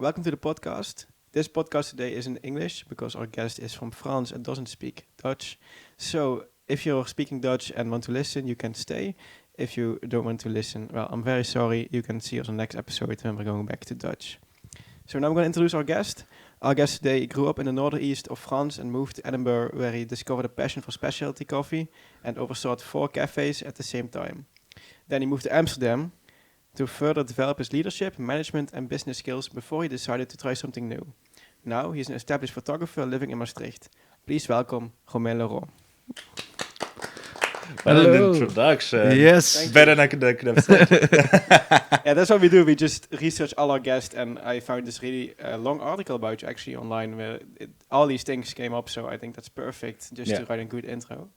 welcome to the podcast. This podcast today is in English because our guest is from France and doesn't speak Dutch. So if you're speaking Dutch and want to listen, you can stay. If you don't want to listen, well, I'm very sorry. You can see us on the next episode when we're going back to Dutch. So now I'm going to introduce our guest. Our guest today grew up in the northeast of France and moved to Edinburgh, where he discovered a passion for specialty coffee and oversaw 4 cafés at the same time. Then he moved to Amsterdam to further develop his leadership, management and business skills before he decided to try something new. Now he's an established photographer living in Maastricht. Please welcome Romain Laurent. What an Hello. introduction. Yes. Better than I could have said. Yeah, that's what we do. We just research all our guests, and I found this really long article about you actually online where all these things came up. So I think that's perfect just to write a good intro.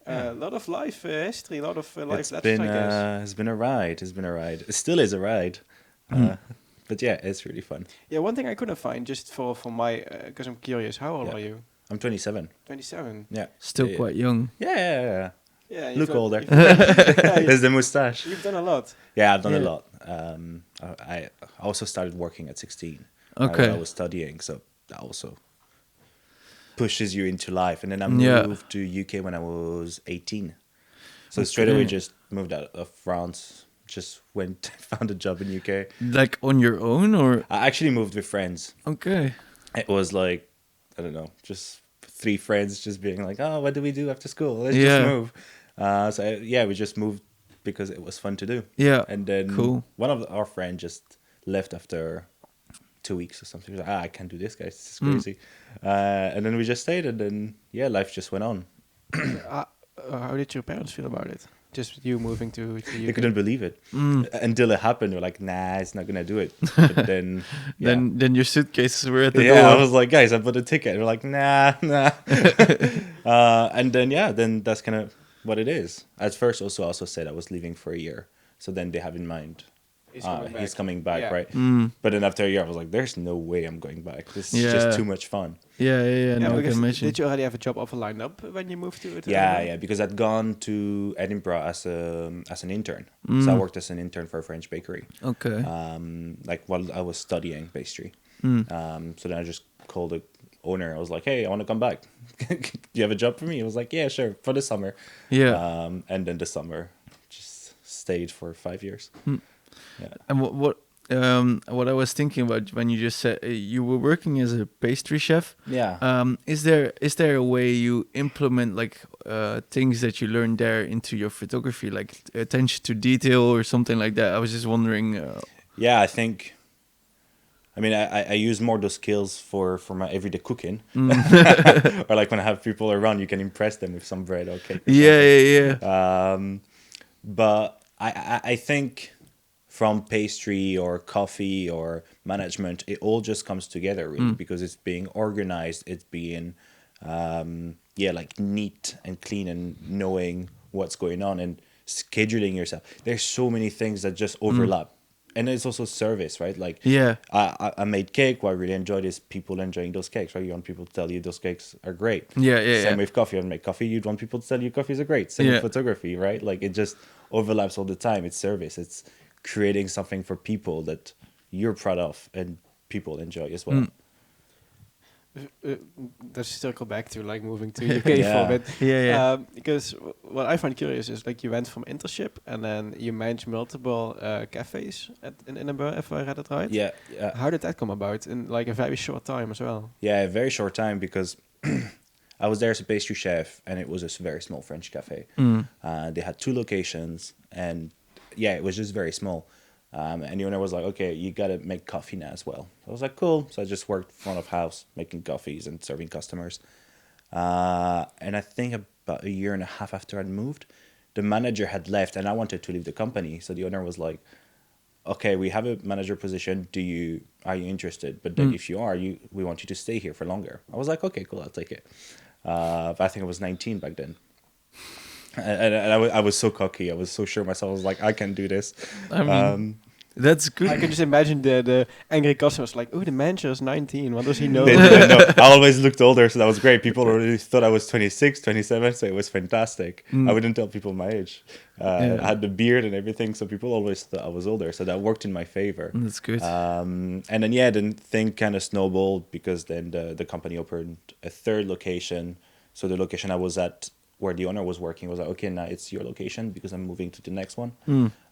A lot of life history, a lot of life lessons, I guess. It's been a ride. It's been a ride. It still is a ride. But yeah, it's really fun. Yeah, one thing I couldn't find just for my, because I'm curious, how old are you? I'm 27. 27. Yeah. Still quite young. Yeah. Yeah, Look older. Yeah, There's the moustache. you've done a lot. Yeah, I've done a lot. I also started working at 16. Okay. When I was studying, so that also pushes you into life. And then I moved to UK when I was 18. So straight away just moved out of France. Just found a job in UK. Like on your own or? I actually moved with friends. Okay. It was like, I don't know, just 3 friends just being like, oh, what do we do after school? Let's Yeah. just move. We just moved because it was fun to do. Yeah. And then Cool. one of our friends just left after 2 weeks or something. He was like, I can't do this, guys. This is crazy. And then we just stayed, and then, life just went on. How did your parents feel about it? Just you moving to the They UK? couldn't believe it. Until it happened. We're like, nah, it's not going to do it. But then, Then your suitcases were at the I door. was like, guys, I bought a ticket. We're like, nah. And then that's kind of what it is. At first, also said I was leaving for a year. So then they have in mind, he's coming back, Yeah. right? But then after a year, I was like, there's no way I'm going back. This is Yeah. just too much fun. Yeah. No, I because can imagine. did you already have a job offer lined up when you moved to Edinburgh? Yeah, because I'd gone to Edinburgh as an intern. So I worked as an intern for a French bakery. Okay. While I was studying pastry. So then I just called the owner. I was like, hey, I want to come back. Do you have a job for me? He was like, yeah, sure, for the summer. Yeah. And then the summer just stayed for 5 years. Yeah. And what I was thinking about when you just said you were working as a pastry chef. Yeah. Is there a way you implement like things that you learned there into your photography, like attention to detail or something like that? I was just wondering. Yeah, I think. I mean, I use more those skills for my everyday cooking, or like when I have people around, you can impress them with some bread or cake. Or Yeah. But I think from pastry or coffee or management, it all just comes together really because it's being organized, it's being like neat and clean and knowing what's going on and scheduling yourself. There's so many things that just overlap. And it's also service, right? Like, I made cake. What I really enjoyed is people enjoying those cakes, right? You want people to tell you those cakes are great. Same with coffee. I make coffee. You'd want people to tell you coffees are great. Same with photography, right? Like, it just overlaps all the time. It's service. It's creating something for people that you're proud of and people enjoy as well. Let's circle back to like moving to UK for a bit. Yeah. Because what I find curious is like you went from internship and then you managed multiple cafes in Edinburgh, if I read it right. Yeah. How did that come about in like a very short time as well? Yeah, a very short time because I was there as a pastry chef and it was a very small French cafe. They had 2 locations and it was just very small. And the owner was like, okay, you got to make coffee now as well. I was like, cool. So I just worked front of house, making coffees and serving customers. And I think about a year and a half after I'd moved, the manager had left and I wanted to leave the company. So the owner was like, okay, we have a manager position. Are you interested? But then if you are, we want you to stay here for longer. I was like, okay, cool, I'll take it. But I think I was 19 back then. And I was so cocky. I was so sure of myself. I was like, I can do this. I mean, That's I good. can just imagine the angry customers like, oh, the manager is 19. What does he know? They didn't know. I always looked older, so that was great. People already thought I was 26, 27, so it was fantastic. I wouldn't tell people my age. Yeah. I had the beard and everything, so people always thought I was older, so that worked in my favor. That's good. And then thing kind of snowballed because then the company opened a third location. So the location I was at, where the owner was working, was like, okay, now it's your location because I'm moving to the next one.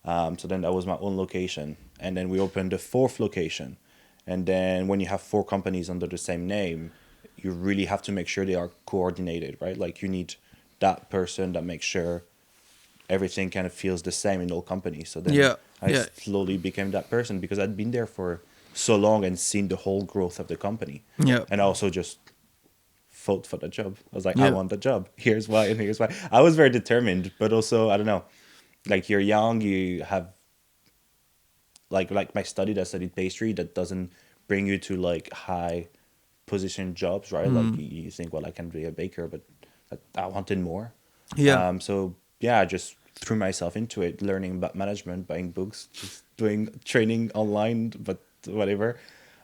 So then that was my own location. And then we opened a fourth location. And then when you have four companies under the same name, you really have to make sure they are coordinated, right? Like you need that person that makes sure everything kind of feels the same in all companies. So then I slowly became that person because I'd been there for so long and seen the whole growth of the company. Yeah. And I also just fought for the job. I was like, Yeah. I want the job. Here's why and here's why. I was very determined, but also, I don't know, like you're young, you have like I studied pastry. That doesn't bring you to like high position jobs, right? Like you think, well, I can be a baker, but I wanted more. Yeah. So yeah, I just threw myself into it, learning about management, buying books, just doing training online, but whatever.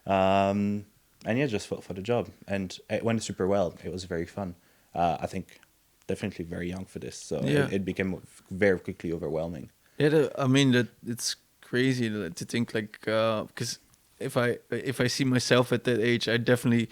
And yeah, just fought for the job, and it went super well. It was very fun. I think definitely very young for this, so it became very quickly overwhelming. Yeah, I mean that it's crazy to think like because if I see myself at that age, I definitely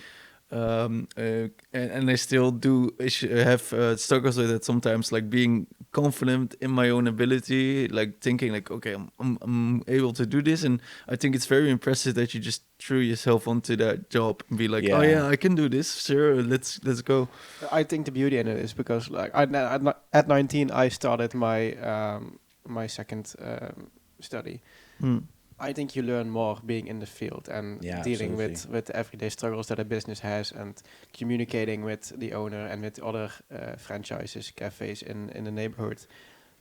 and I still do have struggles with it sometimes, like being confident in my own ability, like thinking like, okay, I'm able to do this, and I think it's very impressive that you just threw yourself onto that job and be like, oh yeah, I can do this, sure, let's go. I think the beauty in it is because like at 19 I started my my second study. I think you learn more being in the field and dealing with the everyday struggles that a business has and communicating with the owner and with other franchises, cafés in the neighborhood.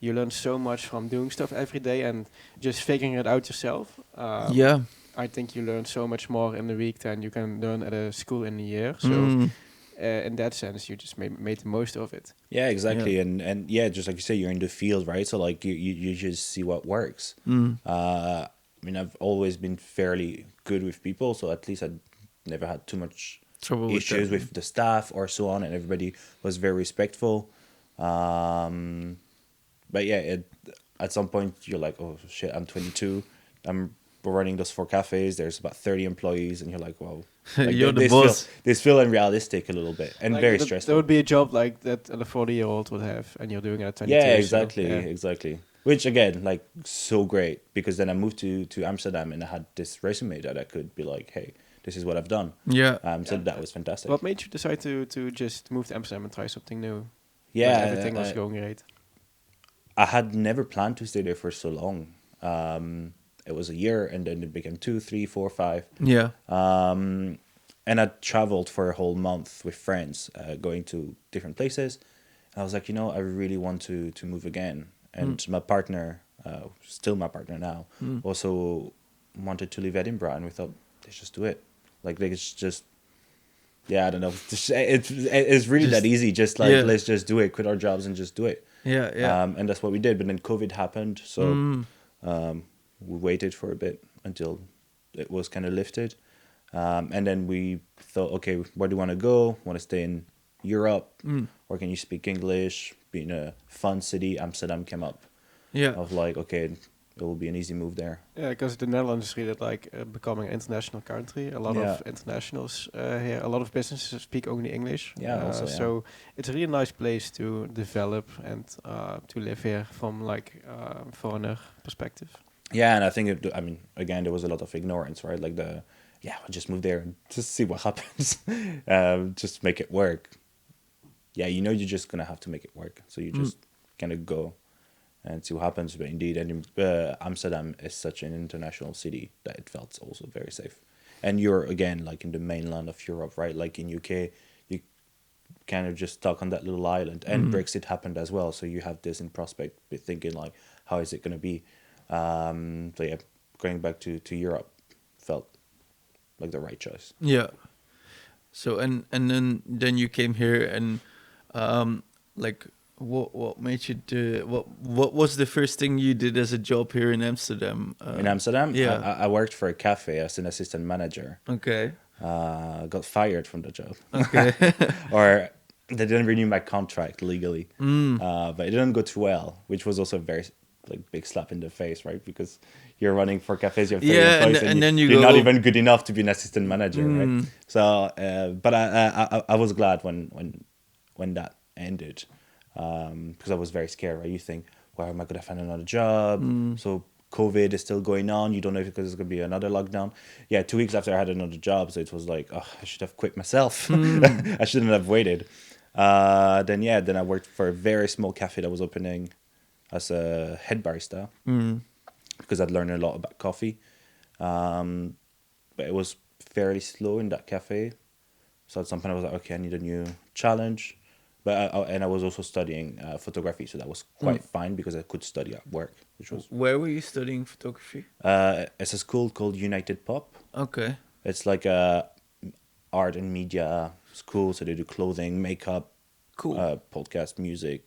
You learn so much from doing stuff every day and just figuring it out yourself. I think you learn so much more in the week than you can learn at a school in a year. So in that sense, you just made the most of it. Yeah, exactly. And yeah, just like you say, you're in the field, right? So like you just see what works. I mean, I've always been fairly good with people, so at least I never had too much trouble issues with the staff or so on, and everybody was very respectful. But yeah, at some point you're like, oh shit, I'm 22, I'm running those 4 cafes. There's about 30 employees, and you're like, well, like you're the boss. This feel unrealistic a little bit and like very stressful. There would be a job like that a 40-year-old would have, and you're doing it at 22. Yeah, exactly, so, exactly. Which again, like so great because then I moved to Amsterdam and I had this resume that I could be like, hey, this is what I've done. So that was fantastic. What made you decide to just move to Amsterdam and try something new? Yeah, when everything was going great. I had never planned to stay there for so long. It was a year, and then it became 2, 3, 4, 5. Yeah. And I traveled for a whole month with friends, going to different places. And I was like, I really want to move again. And my partner, still my partner now, also wanted to leave Edinburgh, and we thought, let's just do it. Like, it's just, I don't know. It's really that easy. Just like, let's just do it, quit our jobs and just do it. Yeah. And that's what we did. But then COVID happened, so we waited for a bit until it was kind of lifted. And then we thought, okay, where do you want to go? Want to stay in Europe? Or can you speak English? Be in a fun city? Amsterdam came up. Yeah. I was like, okay, it will be an easy move there. Yeah, because the Netherlands is really like becoming an international country. A lot of internationals here. A lot of businesses speak only English. So it's a really nice place to develop and to live here from like foreigner perspective. Yeah, and I think again, there was a lot of ignorance, right? Like I'll just move there and just see what happens. Just make it work. Yeah, you're just gonna have to make it work. So you just kind of go and see what happens. But indeed, Amsterdam is such an international city that it felt also very safe. And you're again like in the mainland of Europe, right? Like in UK, you kind of just stuck on that little island. And Brexit happened as well, so you have this in prospect, thinking like, how is it gonna be? So yeah, going back to Europe felt like the right choice. Yeah. So and then you came here and like What made you do? What was the first thing you did as a job here in Amsterdam? In Amsterdam, yeah. I worked for a cafe as an assistant manager. Okay. Got fired from the job. Okay. Or they didn't renew my contract legally. Mm. But it didn't go too well, which was also a very big slap in the face, right? Because you're running for cafes, you have 30 employees, and then you're go, not even good enough to be an assistant manager, right? Mm. So, but I was glad when that ended, because I was very scared, right? You think, where am I going to find another job? So COVID is still going on. You don't know if there's going to be another lockdown. Yeah, 2 weeks after I had another job, so it was like, oh, I should have quit myself. I shouldn't have waited. Then I worked for a very small cafe that was opening as a head barista, because I'd learned a lot about coffee. But it was fairly slow in that cafe. So at some point I was like, okay, I need a new challenge. But I was also studying photography, so that was quite fine because I could study at work, which was... Where were you studying photography? It's a school called United Pop. Okay. It's like a art and media school, so they do clothing, makeup, podcast, music,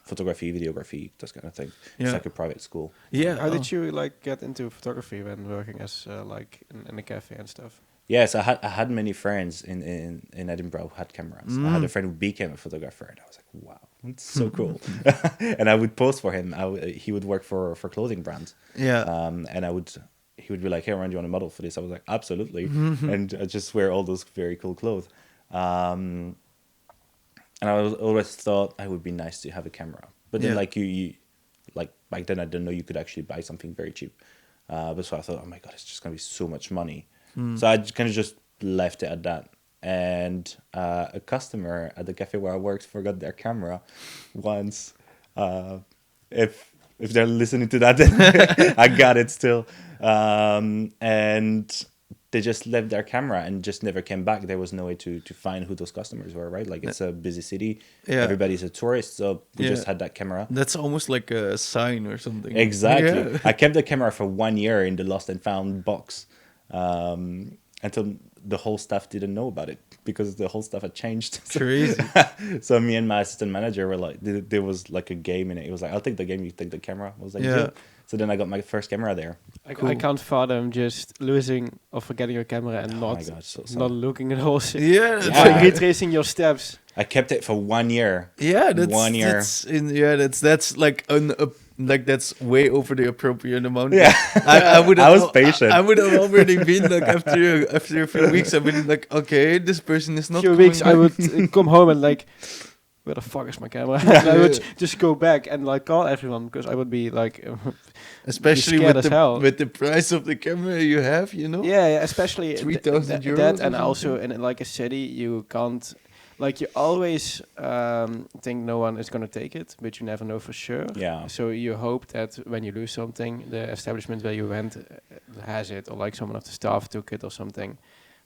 photography, videography, that kind of thing. It's like a private school. Yeah. How did you like get into photography when working as like in a cafe and stuff? Yes, I had many friends in Edinburgh who had cameras. I had a friend who became a photographer, and I was like, wow, it's so cool. And I would post for him. He would work for clothing brands. Yeah. And he would be like, hey, Ryan, do you want to model for this? I was like, absolutely. And I just wear all those very cool clothes. And I always thought I would be nice to have a camera. But then like you like back then I didn't know you could actually buy something very cheap. But so I thought, oh my God, it's just going to be so much money. So I kind of just left it at that. And a customer at the cafe where I worked forgot their camera once. If they're listening to that, then I got it still. And they just left their camera and just never came back. There was no way to find who those customers were, right? Like it's a busy city. Yeah. Everybody's a tourist, so we just had that camera. That's almost like a sign or something. Exactly. Yeah. I kept the camera for 1 year in the lost and found box. Until the whole staff didn't know about it because the whole staff had changed. Crazy. So me and my assistant manager were like, there was like a game in it. It was like, I'll take the game, you take the camera. I was like, yeah. So then I got my first camera there. I can't fathom just losing or forgetting your camera and not looking at all. Yeah. Retracing your steps. I kept it for 1 year. Yeah, that's 1 year. That's like that's way over the appropriate amount. Yeah, I was patient. I would have already been like after a few weeks. I've been like, okay, this person is not. A few weeks, back. I would come home and like, where the fuck is my camera? And I would just go back and like call everyone because I would be like, especially with the price of the camera you have, you know. Yeah, especially 3,000 euros. That and also in like a city you can't. Like you always think no one is going to take it, but you never know for sure. Yeah. So you hope that when you lose something, the establishment where you went has it, or like someone of the staff took it or something.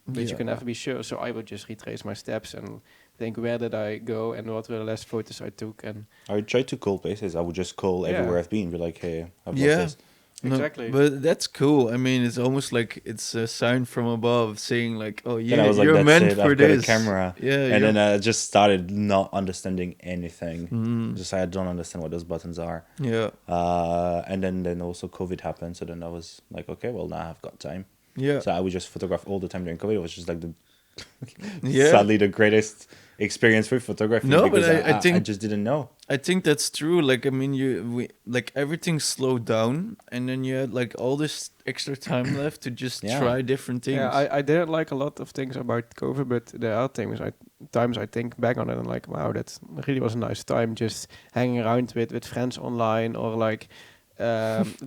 But you can never be sure. So I would just retrace my steps and think, where did I go and what were the last photos I took? And I would try to call places. I would just call everywhere I've been. Be like, hey, I've lost this. Exactly. No, but that's cool. I mean, it's almost like it's a sign from above saying like, oh, yeah, you're meant for this. I've got a camera. Yeah. And then I just started not understanding anything. Just I don't understand what those buttons are. Yeah. And then also COVID happened. So then I was like, okay, well, now I've got time. Yeah. So I would just photograph all the time during COVID. It was just like sadly the greatest experience with photography. No, because but I think I just didn't know. I think that's true. Like, I mean, everything slowed down, and then you had like all this extra time left to just try different things. Yeah, I didn't like a lot of things about COVID, but there are times I think back on it and like, wow, that really was a nice time, just hanging around with friends online or like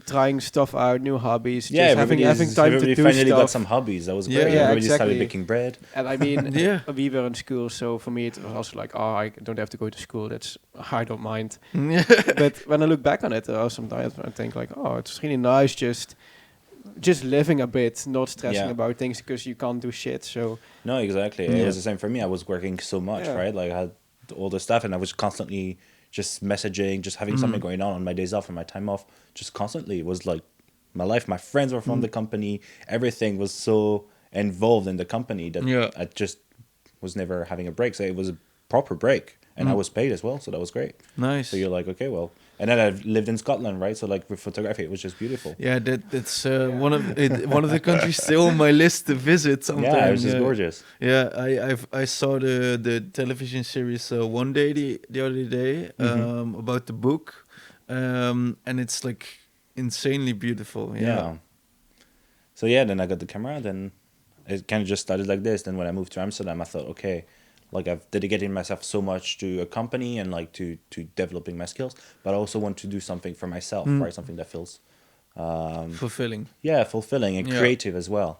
trying stuff out, new hobbies. Yeah, just having time to do finally stuff. Got some hobbies. That was great. Yeah, everybody exactly. started baking bread. And I mean, we were in school, so for me it was also like, oh, I don't have to go to school. I don't mind. But when I look back on it, there are some times I think like, oh, it's really nice just living a bit, not stressing about things because you can't do shit. So no, exactly. It was the same for me. I was working so much, right? Like I had all the stuff, and I was constantly just messaging, just having something going on my days off and my time off, just constantly. It was like my life. My friends were from the company. Everything was so involved in the company that I just was never having a break. So it was proper break, and I was paid as well, so that was great. Nice. So you're like, okay, well, and then I've lived in Scotland, right? So like with photography, it was just beautiful. Yeah, that's one of the countries still on my list to visit sometime. Yeah, it was just gorgeous. Yeah, I saw the television series One Day the other day about the book, and it's like insanely beautiful. Yeah. So yeah, then I got the camera. Then it kind of just started like this. Then when I moved to Amsterdam, I thought, okay, like I've dedicated myself so much to a company and like to developing my skills, but I also want to do something for myself, right? Something that feels Fulfilling. yeah, fulfilling and Yeah. creative as well.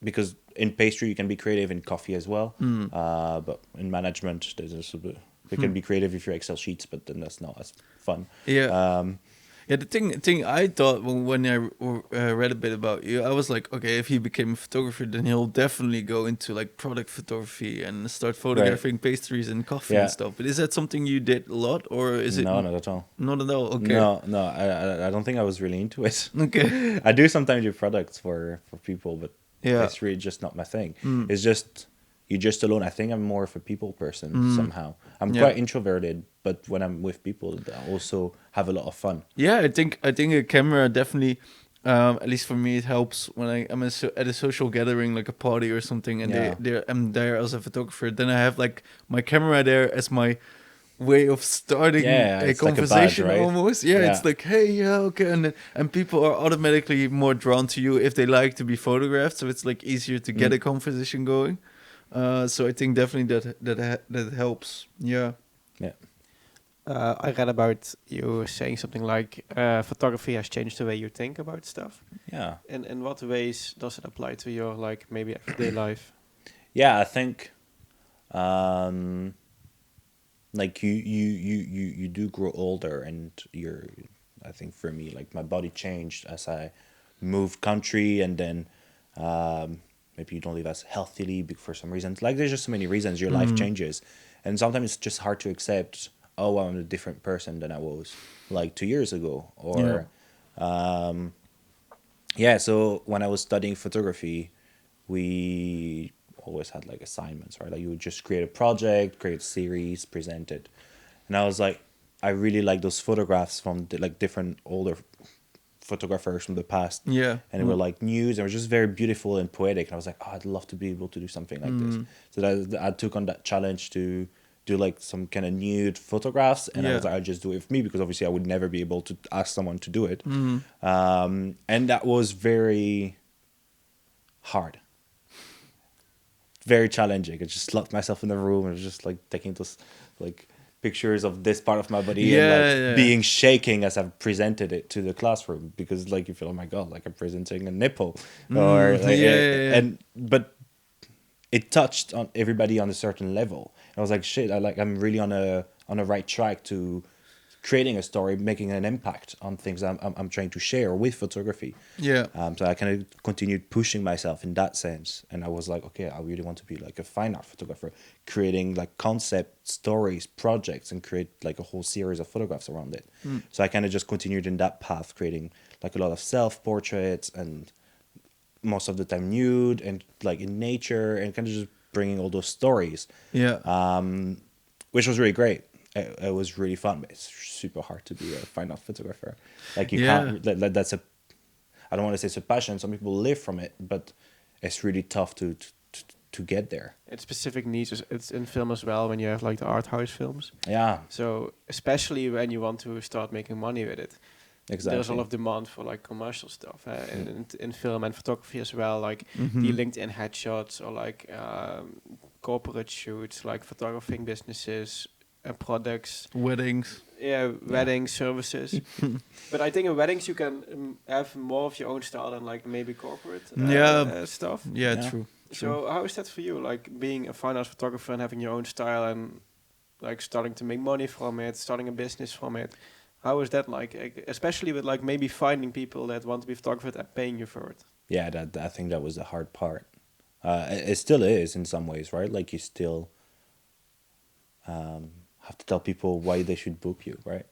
Because in pastry you can be creative, in coffee as well. But in management, there's also you can be creative if you're Excel sheets, but then that's not as fun. Yeah. Yeah, the thing I thought when I read a bit about you, I was like, okay, if he became a photographer, then he'll definitely go into like product photography and start photographing pastries and coffee and stuff. But is that something you did a lot, or is it No, not at all. Not at all. Okay. No, I don't think I was really into it. Okay. I do sometimes do products for people, but Yeah. it's really just not my thing. It's just you're just alone. I think I'm more of a people person somehow. I'm quite introverted, but when I'm with people, I also have a lot of fun. Yeah, I think a camera definitely, at least for me, it helps when I'm at a social gathering, like a party or something, and I'm there as a photographer. Then I have like my camera there as my way of starting a it's like a badge, conversation, right? almost. Yeah, it's like, hey, yeah, okay, and people are automatically more drawn to you if they like to be photographed. So it's like easier to get a conversation going. So I think definitely that helps. Yeah. Yeah. I read about you saying something like photography has changed the way you think about stuff. Yeah. And in what ways does it apply to your like maybe everyday life? Yeah, I think like you do grow older, and I think for me, like my body changed as I moved country, and then maybe you don't live as healthily for some reasons. Like there's just so many reasons your life changes, and sometimes it's just hard to accept, oh, I'm a different person than I was like 2 years ago, or so when I was studying photography, we always had like assignments, right? Like you would just create a project, create a series, present it. And I was like, I really like those photographs from like different older photographers from the past. Yeah. And they were like news, and it was just very beautiful and poetic. And I was like, oh, I'd love to be able to do something like this. So that I took on that challenge to do like some kind of nude photographs, and I was like, I'll just do it for me, because obviously I would never be able to ask someone to do it. And that was very hard, very challenging. I just locked myself in the room and was just like taking those like pictures of this part of my body and like being shaking as I've presented it to the classroom, because like you feel, oh my god, like I'm presenting a nipple, or like, and but it touched on everybody on a certain level. And I was like, shit, I'm really on a right track to creating a story, making an impact on things I'm trying to share with photography. Yeah. So I kind of continued pushing myself in that sense, and I was like, okay, I really want to be like a fine art photographer, creating like concept stories, projects, and create like a whole series of photographs around it. So I kind of just continued in that path, creating like a lot of self-portraits, and most of the time nude and like in nature, and kind of just bringing all those stories. Yeah. Which was really great. It was really fun, but it's super hard to be a fine art photographer. Like you can't. That's a. I don't want to say it's a passion. Some people live from it, but it's really tough to get there. It's specific needs. It's in film as well when you have like the art house films. Yeah. So especially when you want to start making money with it, Exactly. there's a lot of demand for like commercial stuff in film and photography as well. Like the LinkedIn headshots, or like corporate shoots, like photographing businesses and products. Weddings. Yeah, wedding services. But I think in weddings you can have more of your own style than like maybe corporate stuff. Yeah, true. So how is that for you? Like being a fine art photographer and having your own style and like starting to make money from it, starting a business from it. How is that like? Especially with like maybe finding people that want to be photographers and paying you for it. Yeah, I think that was the hard part. It still is in some ways, right? Like you still have to tell people why they should book you, right?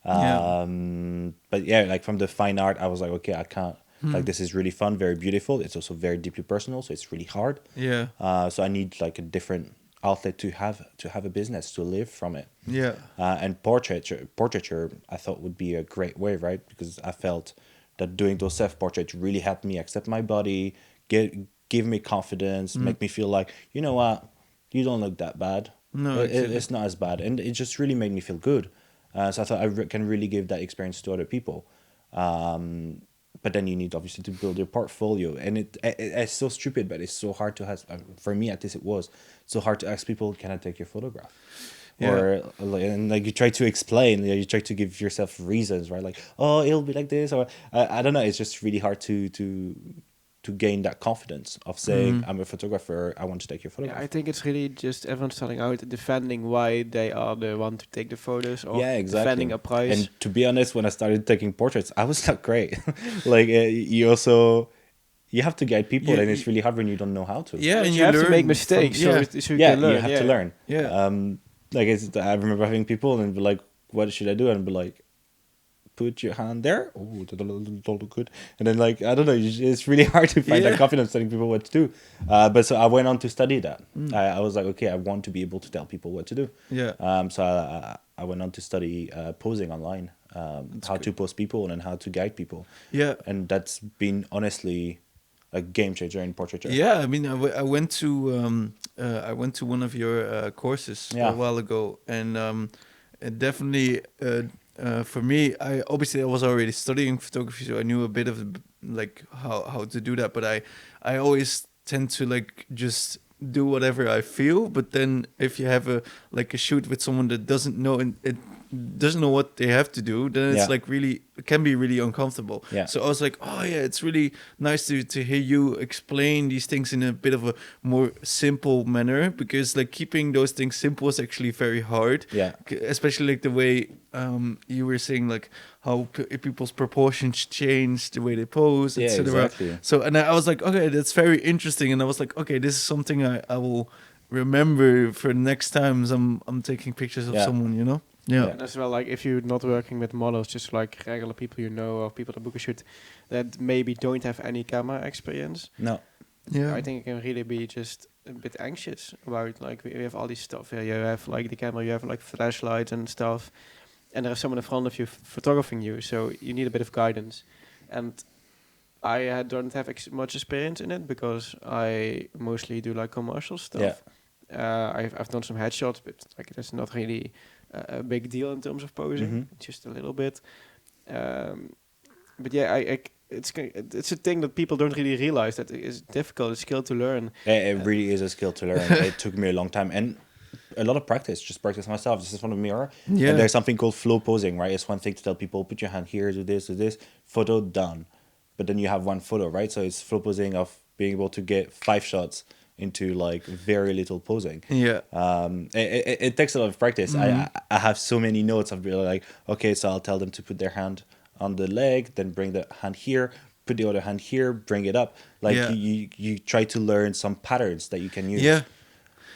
But yeah, like from the fine art, I was like, okay, I can't. Like this is really fun, very beautiful. It's also very deeply personal, so it's really hard. Yeah. So I need like a different outlet to have a business, to live from it. Yeah. And portraiture, I thought would be a great way, right? Because I felt that doing those self-portraits really helped me accept my body, give me confidence, make me feel like, you know what, you don't look that bad. No, It's not as bad. And it just really made me feel good. So I thought I can really give that experience to other people. But then you need obviously to build your portfolio. And it's so stupid, but it's so hard to have, for me at least it was, so hard to ask people, can I take your photograph? Yeah. And like you try to explain, you try to give yourself reasons, right? Like, oh, it'll be like this, or I don't know. It's just really hard to gain that confidence of saying, I'm a photographer, I want to take your photograph. Yeah, I think it's really just everyone starting out defending why they are the one to take the photos, or Yeah, exactly. defending a price. And to be honest, when I started taking portraits, I was not great. Like you have to guide people, and it's really hard when you don't know how to. Yeah, But and you have to learn make mistakes, from- so you Yeah, can learn. you have to learn. Yeah. Like I remember having people and be like, "What should I do?" And be like, "Put your hand there." Oh, that look good. And then like I don't know, it's really hard to find that confidence telling people what to do. But so I went on to study that. I was like, okay, I want to be able to tell people what to do. Yeah. So I went on to study posing online, how to pose people and how to guide people. Yeah. And that's been honestly a game changer in portraiture. Yeah, I mean, I went to one of your courses a while ago, and it definitely for me, I was already studying photography, so I knew a bit of like how to do that. But I always tend to like just do whatever I feel. But then if you have a shoot with someone that doesn't know and it doesn't know what they have to do, then it's like it can be really uncomfortable. Yeah. So I was like, oh yeah, it's really nice to hear you explain these things in a bit of a more simple manner, because like keeping those things simple is actually very hard. Yeah. Especially like the way you were saying, like how people's proportions change, the way they pose, Yeah, etc. exactly. So, and I was like, okay, that's very interesting. And I was like, okay, this is something I will remember for next times I'm taking pictures of someone, you know? Yeah. And as well, like if you're not working with models, just like regular people you know, or people that book a shoot that maybe don't have any camera experience. No. Yeah. I think it can really be just a bit anxious about, like, we have all this stuff here. You have like the camera, you have like flashlights and stuff, and there's someone in front of you photographing you, so you need a bit of guidance. And I don't have much experience in it because I mostly do like commercial stuff. I've done some headshots, but like that's not really a big deal in terms of posing, just a little bit. But yeah, it's a thing that people don't really realize, that it is difficult, a skill to learn. It really is a skill to learn. It took me a long time and a lot of practice. Just practice myself. Just in front of a mirror. Yeah. And there's something called flow posing, right? It's one thing to tell people, put your hand here, do this, photo done. But then you have one photo, right? So it's flow posing of being able to get 5 shots into like very little posing. Yeah. It takes a lot of practice. I have so many notes of being like, okay, so I'll tell them to put their hand on the leg, then bring the hand here, put the other hand here, bring it up. Like you try to learn some patterns that you can use.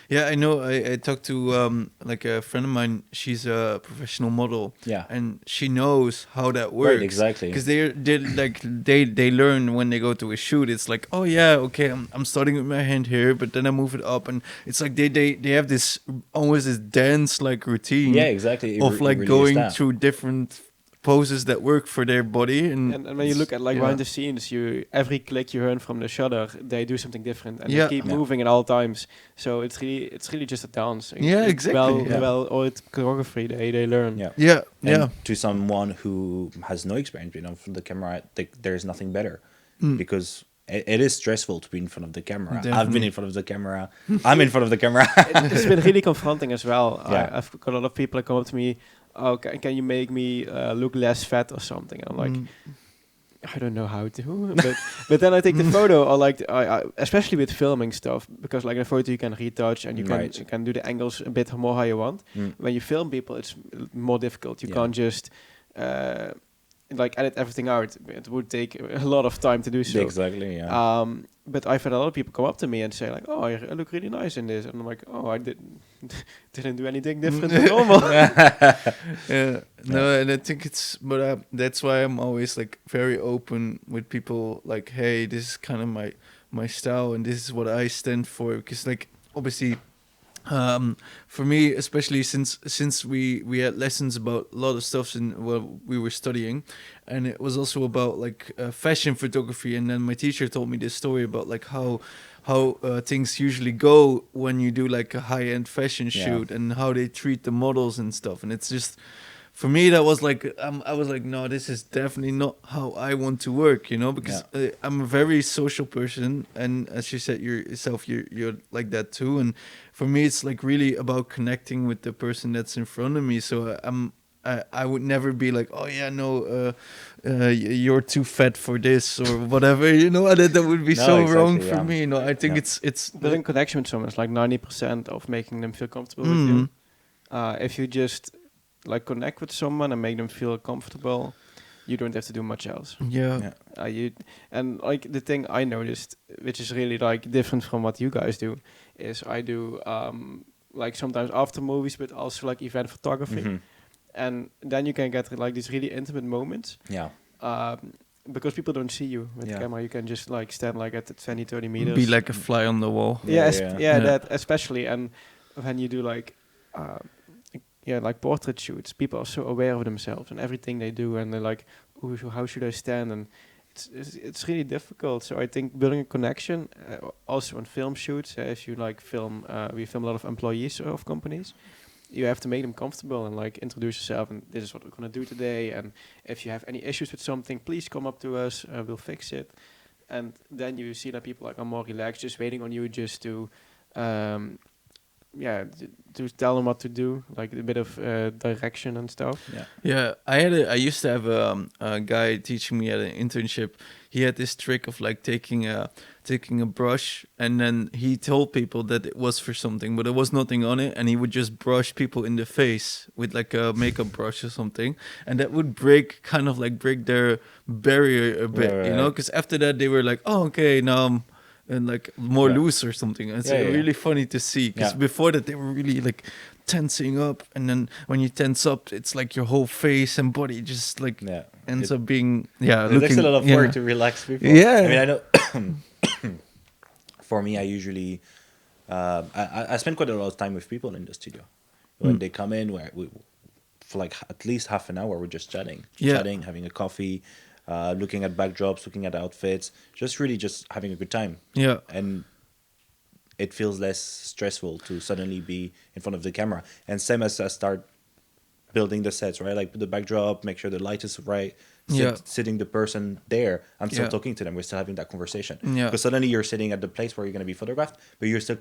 Yeah, I know. I talked to like a friend of mine. She's a professional model. Yeah. And she knows how that works. Right, exactly. Because they learn when they go to a shoot. It's like, oh yeah, okay, I'm starting with my hand here, but then I move it up, and it's like they have this almost this dance like routine. Yeah, exactly. Of like really going through different poses that work for their body, and when you look at like behind the scenes, every click you earn from the shutter, they do something different, and they keep moving at all times. So it's really just a dance. Exactly. Or it's choreography they learn. And to someone who has no experience being in front of the camera, there's nothing better because it is stressful to be in front of the camera. Definitely. I've been in front of the camera. I'm in front of the camera. It's been really confronting as well. Yeah. I've got a lot of people that come up to me, oh, can you make me look less fat or something? And I'm like, I don't know how to, but then I take the photo, or like, I especially with filming stuff, because like in a photo you can retouch and you can do the angles a bit more how you want. When you film people, it's more difficult. You can't just like edit everything out. It would take a lot of time to do so. Exactly, yeah. But I've had a lot of people come up to me and say like, oh, I look really nice in this. And I'm like, oh, I didn't do anything different than normal. No, and I think but that's why I'm always like very open with people, like, hey, this is kind of my style and this is what I stand for. Because like, obviously, For me, especially since we had lessons about a lot of stuff while we were studying, and it was also about like fashion photography. And then my teacher told me this story about like how things usually go when you do like a high-end fashion shoot, and how they treat the models and stuff. And it's just, for me, that was like, I was like, no, this is definitely not how I want to work, you know, because I'm a very social person, and as you said yourself, you're like that too. And for me, it's like really about connecting with the person that's in front of me. So I would never be like, oh yeah, no, you're too fat for this or whatever, you know. That would be so wrong for me. You know, I think it's building connection with someone is like 90% of making them feel comfortable with you. If you just like connect with someone and make them feel comfortable, you don't have to do much else. And like the thing I noticed, which is really like different from what you guys do, is I do like sometimes after movies, but also like event photography. And then you can get like these really intimate moments. Because people don't see you with the camera. You can just like stand like at 20-30 meters. Be like a fly on the wall. That especially. And when you do like like portrait shoots, people are so aware of themselves and everything they do, and they're like, "Ooh, so how should I stand?" And it's really difficult. So I think building a connection, also on film shoots, if you like film, we film a lot of employees of companies. You have to make them comfortable and like introduce yourself, and this is what we're gonna do today. And if you have any issues with something, please come up to us. We'll fix it. And then you see that people like are more relaxed, just waiting on you, just to to tell them what to do, like a bit of direction and stuff. I used to have a guy teaching me at an internship. He had this trick of like taking a brush, and then he told people that it was for something, but there was nothing on it, and he would just brush people in the face with like a makeup brush or something, and that would break their barrier a bit, you know, because after that they were like, oh, okay, now and like more loose or something. It's really funny to see, because before that they were really like tensing up, and then when you tense up, it's like your whole face and body just like ends up being it takes a lot of work to relax people. I mean, I know for me, I usually I spend quite a lot of time with people in the studio when they come in, where we, for like at least half an hour, we're just chatting, having a coffee, looking at backdrops, looking at outfits, just having a good time. And it feels less stressful to suddenly be in front of the camera. And same as I start building the sets, right? Like put the backdrop, make sure the light is right, sitting the person there. I'm still talking to them. We're still having that conversation. Because suddenly you're sitting at the place where you're going to be photographed, but you're still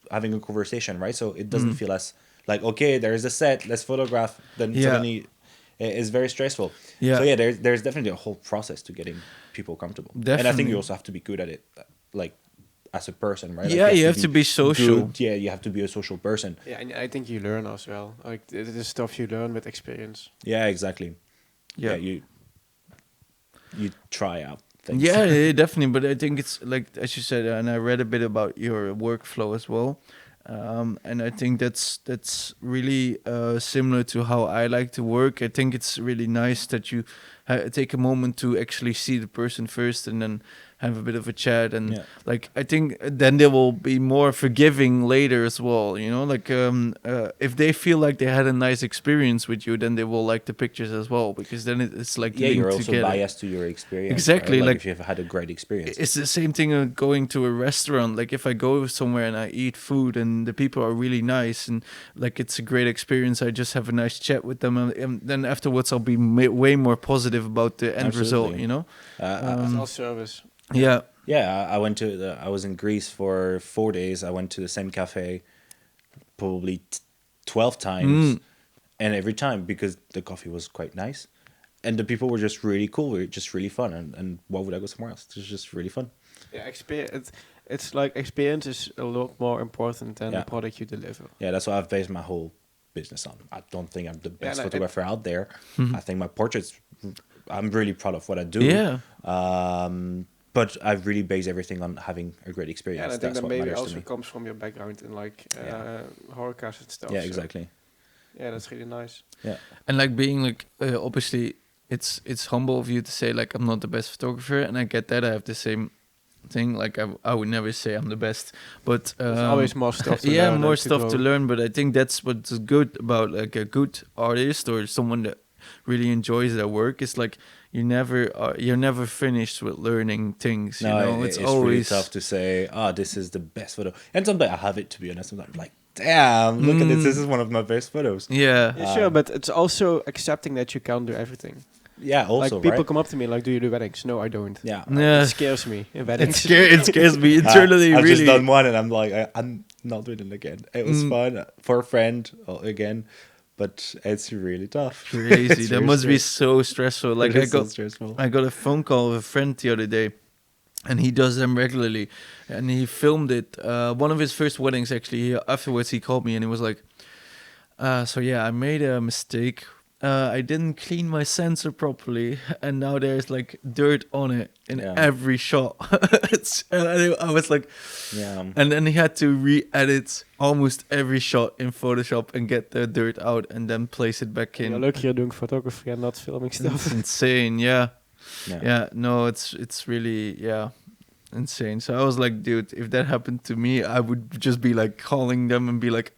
having a conversation, right? So it doesn't feel as like, okay, there's a set, let's photograph. Then suddenly it's very stressful. So there's definitely a whole process to getting people comfortable. Definitely. And I think you also have to be good at it, like as a person, right? Like you have to be social. Good. Yeah, you have to be a social person. Yeah, and I think you learn as well. Like it is stuff you learn with experience. Yeah, exactly. Yeah, you try out things. Yeah, definitely. But I think it's like, as you said, and I read a bit about your workflow as well. And I think that's really similar to how I like to work. I think it's really nice that you take a moment to actually see the person first, and then have a bit of a chat, and like I think then they will be more forgiving later as well, you know, like if they feel like they had a nice experience with you, then they will like the pictures as well, because then it's like you're also together. Biased to your experience, exactly, right? like if you've had a great experience. It's the same thing going to a restaurant. Like if I go somewhere and I eat food and the people are really nice and like it's a great experience, I just have a nice chat with them, and then afterwards I'll be way more positive about the end result, you know. It's all service. I went to I was in Greece for 4 days. I went to the same cafe probably 12 times, and every time, because the coffee was quite nice and the people were just really cool, were just really fun, and why would I go somewhere else? It's just really fun. It's like experience is a lot more important than the product you deliver. That's what I've based my whole business on. I don't think I'm the best photographer out there. I think my portraits, I'm really proud of what I do. But I've really based everything on having a great experience. Yeah, and I think that maybe also comes from your background in like horrorcast and stuff. Yeah, exactly. Yeah, that's really nice. Yeah, and like being like obviously it's humble of you to say like I'm not the best photographer, and I get that. I have the same thing. Like I would never say I'm the best, but There's always more stuff to yeah, learn more and stuff to grow. learn. But I think that's what's good about like a good artist or someone that really enjoys their work. Is like you're never finished with learning things. No, It's it's really tough to say, this is the best photo. And sometimes I have it, to be honest. Sometimes I'm like, damn, look at this. This is one of my best photos. Yeah. Yeah, sure, but it's also accepting that you can't do everything. Yeah, also, like people right? come up to me like, "Do you do weddings?" No, I don't. Yeah. It scares me in weddings. It scares me internally. I've really. just done one and I'm like, I'm not doing it again. It was fun for a friend again, but it's really tough. Crazy. It's That really must be stressful. so stressful. Like It is so stressful. I got a phone call with a friend the other day, and he does them regularly, and he filmed it. One of his first weddings, actually. Afterwards, he called me and he was like, "So yeah, I made a mistake. I didn't clean my sensor properly, and now there's like dirt on it in every shot." And I was like, Yeah. and then he had to re-edit almost every shot in Photoshop and get the dirt out and then place it back in. You're lucky you're doing photography and not filming It's stuff. insane, yeah. No, it's really insane. So I was like, dude, if that happened to me, I would just be like calling them and be like,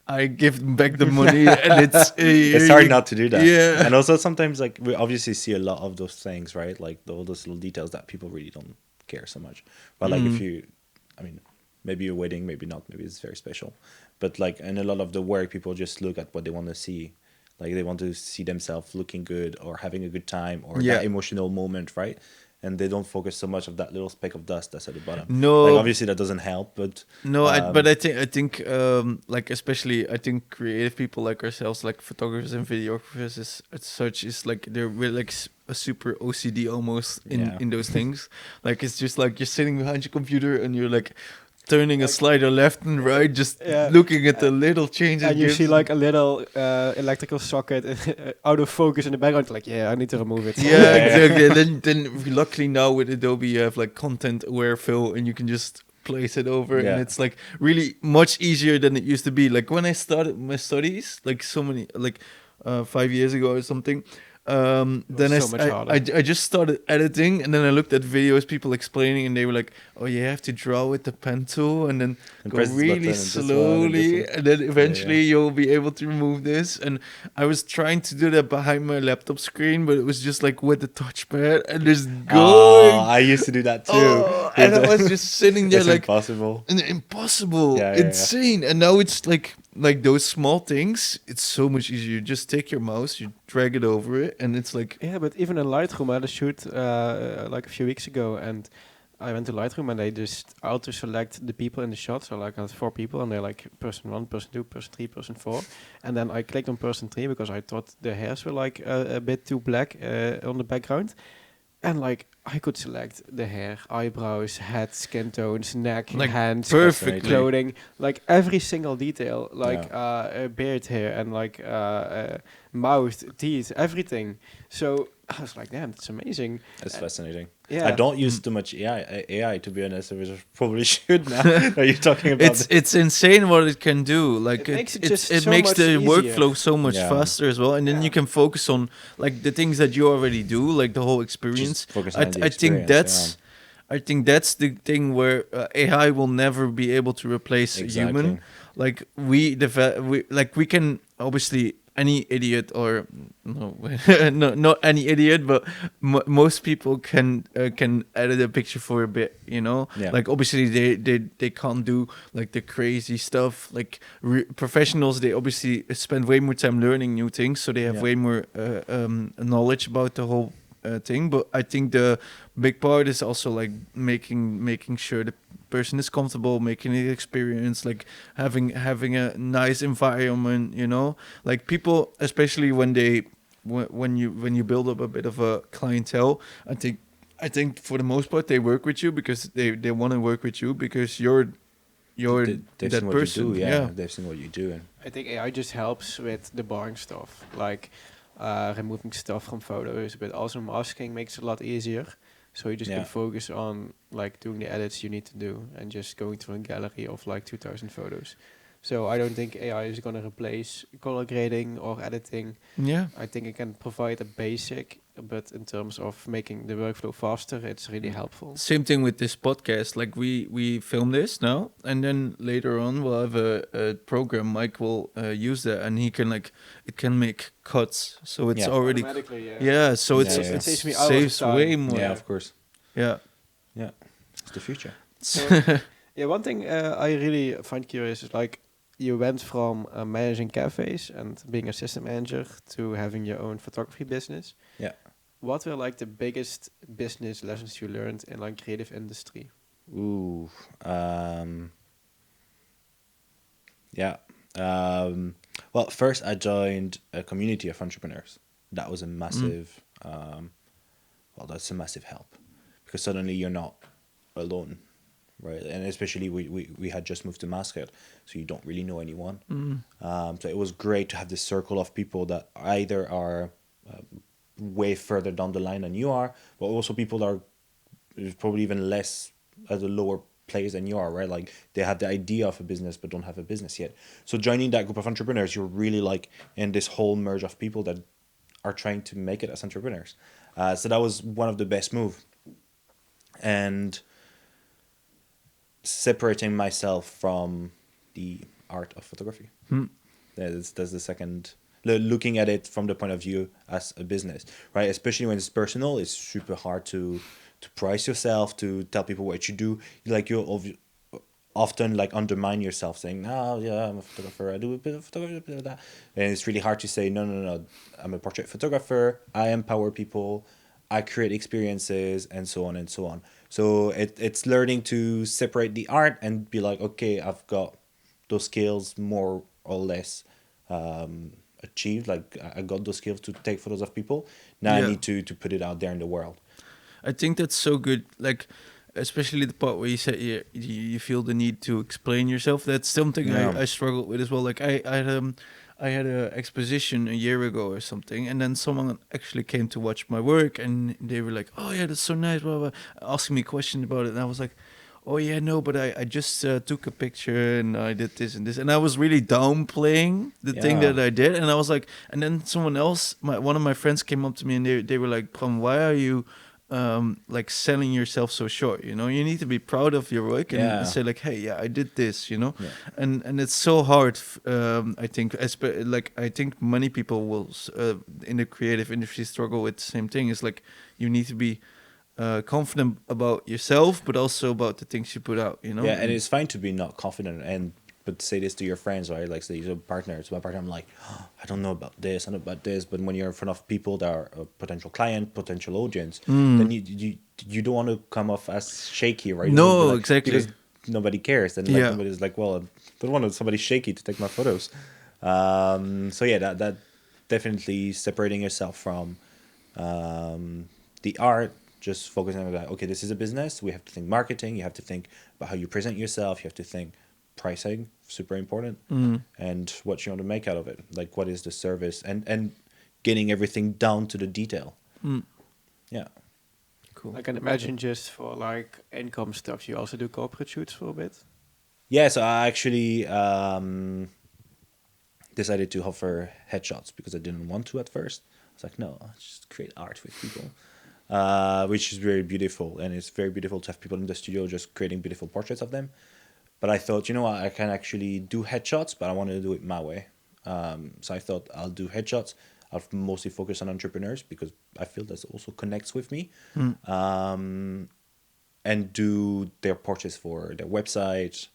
I give them back the money, and It's hard not to do that. Yeah. And also sometimes like we obviously see a lot of those things, right? Like all those little details that people really don't care so much. But like if you, I mean, maybe you're wedding, maybe not, maybe it's very special. But like in a lot of the work, people just look at what they want to see. Like they want to see themselves looking good or having a good time or that emotional moment, right? And they don't focus so much of that little speck of dust that's at the bottom. No, like obviously that doesn't help, but no, but I think like especially I think creative people like ourselves, like photographers and videographers, is like we're like a super OCD almost in those things. Like it's just like you're sitting behind your computer and you're like turning a slider left and right, just looking at the little changes. And you see like a little electrical socket out of focus in the background. Like, I need to remove it. Yeah, exactly. And then luckily now with Adobe you have like content aware fill and you can just place it over and it's like really much easier than it used to be. Like when I started my studies, like 5 years ago or something, then I just started editing and then I looked at videos, people explaining, and they were like, "Oh, you have to draw with the pen tool and then go really slowly, and then eventually you'll be able to remove this." And I was trying to do that behind my laptop screen, but it was just like with the touchpad and just going. I used to do that too. And I was just sitting there like impossible. Insane. And now it's like those small things, it's so much easier. You just take your mouse, you drag it over it, and it's like... Yeah, but even in Lightroom, I had a shoot like a few weeks ago, and I went to Lightroom, and they just auto-select the people in the shot. So like I had 4 people, and they're like person 1, person 2, person 3, person 4. And then I clicked on person 3 because I thought the hairs were like a bit too black on the background. And like I could select the hair, eyebrows, head, skin tones, neck, like hands, perfect clothing, like every single detail, like beard hair and like mouth, teeth, everything. So I was like, damn, that's amazing. That's fascinating. Yeah, I don't use too much AI to be honest. I probably should now. Are you talking about? It's insane what it can do. Like it makes the workflow so much faster as well, and then you can focus on like the things that you already do, like the whole experience. I think that's the thing where AI will never be able to replace a human. Like we can obviously. Any idiot, or no, not any idiot, but most people can edit a picture for a bit, you know. Like obviously they can't do like the crazy stuff. Like professionals, they obviously spend way more time learning new things, so they have way more knowledge about the whole thing. But I think the big part is also like making sure the person is comfortable, making the experience, like having a nice environment, you know. Like people, especially when you build up a bit of a clientele, I think for the most part they work with you because they want to work with you because you're that person. They've seen what you do. And I think AI just helps with the boring stuff, like removing stuff from photos, but also masking makes it a lot easier. So you just can focus on like doing the edits you need to do and just going through a gallery of like 2,000 photos. So I don't think AI is going to replace color grading or editing. Yeah. I think it can provide a basic, but in terms of making the workflow faster, it's really helpful. Same thing with this podcast. Like we film this now, and then later on we'll have a program. Mike will use that, and he can it can make cuts. So it's Yeah. already Automatically, yeah. So Yeah, it's yeah. it It saves me hours of saves time. way more. Yeah, of course. Yeah. Yeah, it's the future. So, yeah, one thing I really find curious is like you went from managing cafes and being a system manager to having your own photography business. Yeah. What were like the biggest business lessons you learned in like creative industry? Ooh. Yeah. Well, first I joined a community of entrepreneurs. That was a massive, that's a massive help, because suddenly you're not alone, right? And especially we had just moved to Maastricht, so you don't really know anyone. So it was great to have this circle of people that either are way further down the line than you are, but also people that are probably even less at a lower place than you are, right? Like they have the idea of a business but don't have a business yet. So joining that group of entrepreneurs, you're really like in this whole merge of people that are trying to make it as entrepreneurs. So that was one of the best moves. And separating myself from the art of photography. That's the second. Looking at it from the point of view as a business, right? Especially when it's personal, it's super hard to price yourself, to tell people what you do. Like you'll often like undermine yourself, saying, "No, yeah, I'm a photographer. I do a bit of photography, a bit of that." And it's really hard to say, "No. I'm a portrait photographer. I empower people. I create experiences, and so on and so on." So it's learning to separate the art and be like, okay, I've got those skills more or less achieved. Like I got those skills to take photos of people. Now I need to put it out there in the world. I think that's so good. Like, especially the part where you said you feel the need to explain yourself. That's something I struggled with as well. Like I had a exposition a year ago or something, and then someone actually came to watch my work, and they were like, "Oh yeah, that's so nice," blah, blah, asking me questions about it, and I was like, "Oh yeah, no, but I just took a picture and I did this and this," and I was really downplaying the thing that I did, and I was like, and then someone else, one of my friends came up to me and they were like, "Bram, why are you like selling yourself so short? You know, you need to be proud of your work and say like, hey, yeah, I did this, you know." And it's so hard. I think I think many people will in the creative industry struggle with the same thing. It's like you need to be confident about yourself, but also about the things you put out, you know. Yeah, and it's fine to be not confident but say this to your friends, right? Like say your partner, to my partner, I'm like, I don't know about this, I know about this. But when you're in front of people that are a potential client, potential audience, then you don't want to come off as shaky, right? No, like, exactly. Because nobody cares. And like nobody's like, well, I don't want somebody shaky to take my photos. So yeah, that definitely separating yourself from the art, just focusing on that. Okay, this is a business. We have to think marketing. You have to think about how you present yourself. You have to think pricing, super important, and what you want to make out of it. Like, what is the service, and getting everything down to the detail. Yeah. Cool. I can imagine just for like income stuff, you also do corporate shoots for a bit. Yeah, so I actually decided to offer headshots because I didn't want to at first. I was like, no, I'll just create art with people, which is very beautiful. And it's very beautiful to have people in the studio just creating beautiful portraits of them. But I thought, you know what, I can actually do headshots, but I want to do it my way. So I thought I'll do headshots. I'll mostly focus on entrepreneurs because I feel that also connects with me. And do their portraits for their website,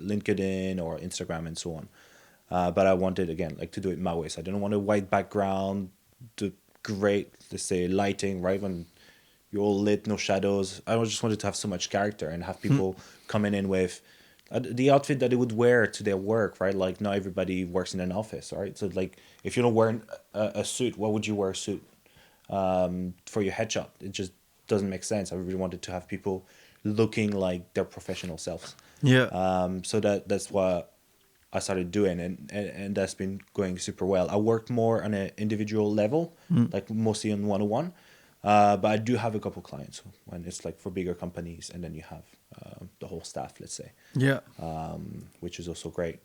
LinkedIn or Instagram and so on. But I wanted, again, like to do it my way. So I didn't want a white background, the great, let's say, lighting, right? When you're all lit, no shadows. I just wanted to have so much character and have people coming in with the outfit that they would wear to their work, right? Like not everybody works in an office, right? So like if you don't wear a suit, what would you wear a suit for your headshot? It just doesn't make sense. I really wanted to have people looking like their professional selves. Yeah. So that's what I started doing, and that's been going super well. I worked more on an individual level, like mostly on one-on-one. But I do have a couple clients when it's like for bigger companies, and then you have the whole staff, let's say, Yeah. which is also great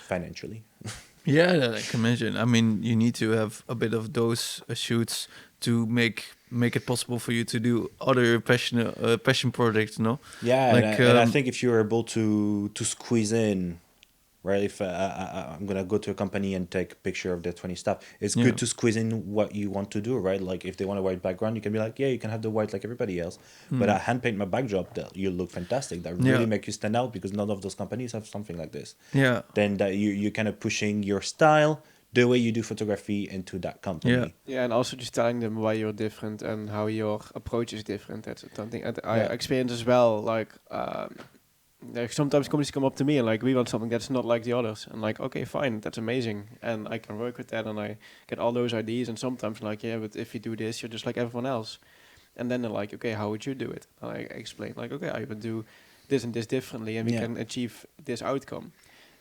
financially. Yeah, I can imagine. I mean, you need to have a bit of those shoots to make it possible for you to do other passion projects, no? Yeah, Like, and I think if you're able to squeeze in, right? If I'm gonna go to a company and take a picture of their 20 stuff, it's Yeah. good to squeeze in what you want to do, right? Like if they want a white background, you can be like, yeah, you can have the white like everybody else, but I hand paint my backdrop that you'll look fantastic. That really Yeah. make you stand out because none of those companies have something like this. Yeah. Then that you're kind of pushing your style, the way you do photography into that company. Yeah. Yeah, and also just telling them why you're different and how your approach is different. That's something I Yeah. experience as well. Like sometimes companies come up to me and like, we want something that's not like the others. And like, okay, fine, that's amazing. And I can work with that and I get all those ideas. And sometimes like, yeah, but if you do this, you're just like everyone else. And then they're like, okay, how would you do it? And I explain like, okay, I would do this and this differently and we Yeah. can achieve this outcome.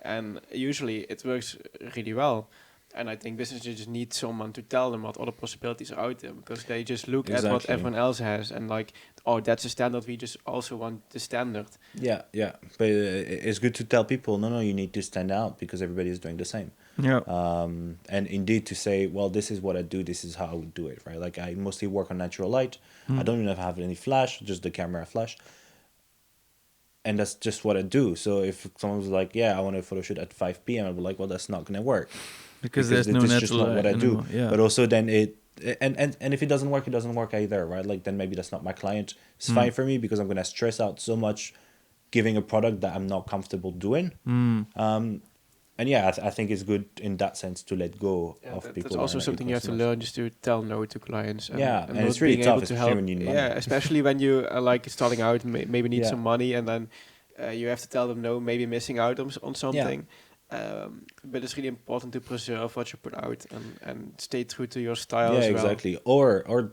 And usually it works really well. And I think businesses just need someone to tell them what other possibilities are out there because they just look at what Exactly. everyone else has and like, oh, that's a standard. We just also want the standard. Yeah, but it's good to tell people, no, you need to stand out because everybody is doing the same. Yeah. And indeed to say, well, this is what I do, this is how I would do it, right? Like I mostly work on natural light. I don't even have any flash, just the camera flash. And that's just what I do. So if someone was like, yeah, I want a photo shoot at 5 p.m., I'd be like, well, that's not going to work. Because there's no this is natural just not light what I do. anymore. Yeah. But also then and if it doesn't work either, right? Like then maybe that's not my client. It's fine for me because I'm gonna stress out so much giving a product that I'm not comfortable doing. And yeah, I think it's good in that sense to let go of people. That's also something you have to learn, just to tell no to clients. And And not it's really being tough, able to especially help. when you need money. Yeah, especially when you are like starting out, maybe need Yeah. some money, and then you have to tell them no, maybe missing out on something. But it's really important to preserve what you put out and stay true to your style. Yeah, as well. exactly. Or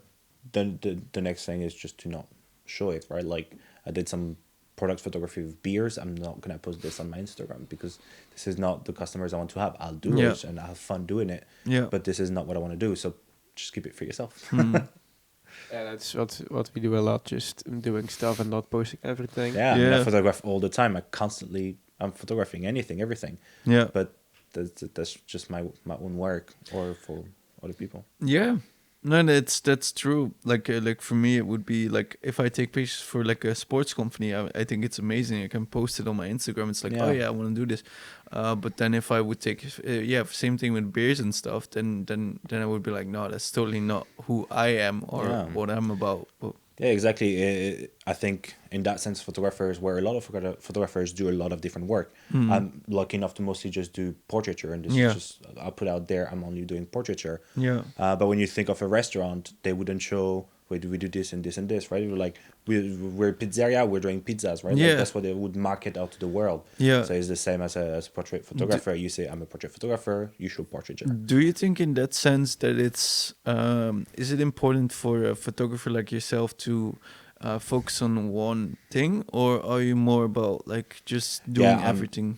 the next thing is just to not show it, right? Like I did some product photography with beers. I'm not gonna post this on my Instagram because this is not the customers I want to have. I'll do it and I have fun doing it. Yeah. But this is not what I want to do. So just keep it for yourself. Yeah, that's what we do a lot, just doing stuff and not posting everything. Yeah, I mean, I Yeah. photograph all the time. I'm photographing anything, everything. Yeah. But that's just my own work or for other people. Yeah, no, that's true. Like for me, it would be like if I take pictures for like a sports company, I think it's amazing. I can post it on my Instagram. It's like, Yeah. oh yeah, I want to do this. But then if I would take, same thing with beers and stuff, then I would be like, no, that's totally not who I am or what I'm about. But, Yeah, exactly. I think in that sense, photographers, where a lot of photographers do a lot of different work. I'm lucky enough to mostly just do portraiture, and this is just I'll put out there. I'm only doing portraiture. yeah, But when you think of a restaurant, they wouldn't show. Wait, we do this and this and this, right? We're like we're a pizzeria. We're doing pizzas, right? Yeah. Like that's what they would market out to the world. Yeah. So it's the same as a portrait photographer. You say I'm a portrait photographer. You show portraiture. Do you think in that sense that it's is it important for a photographer like yourself to focus on one thing, or are you more about like just doing everything?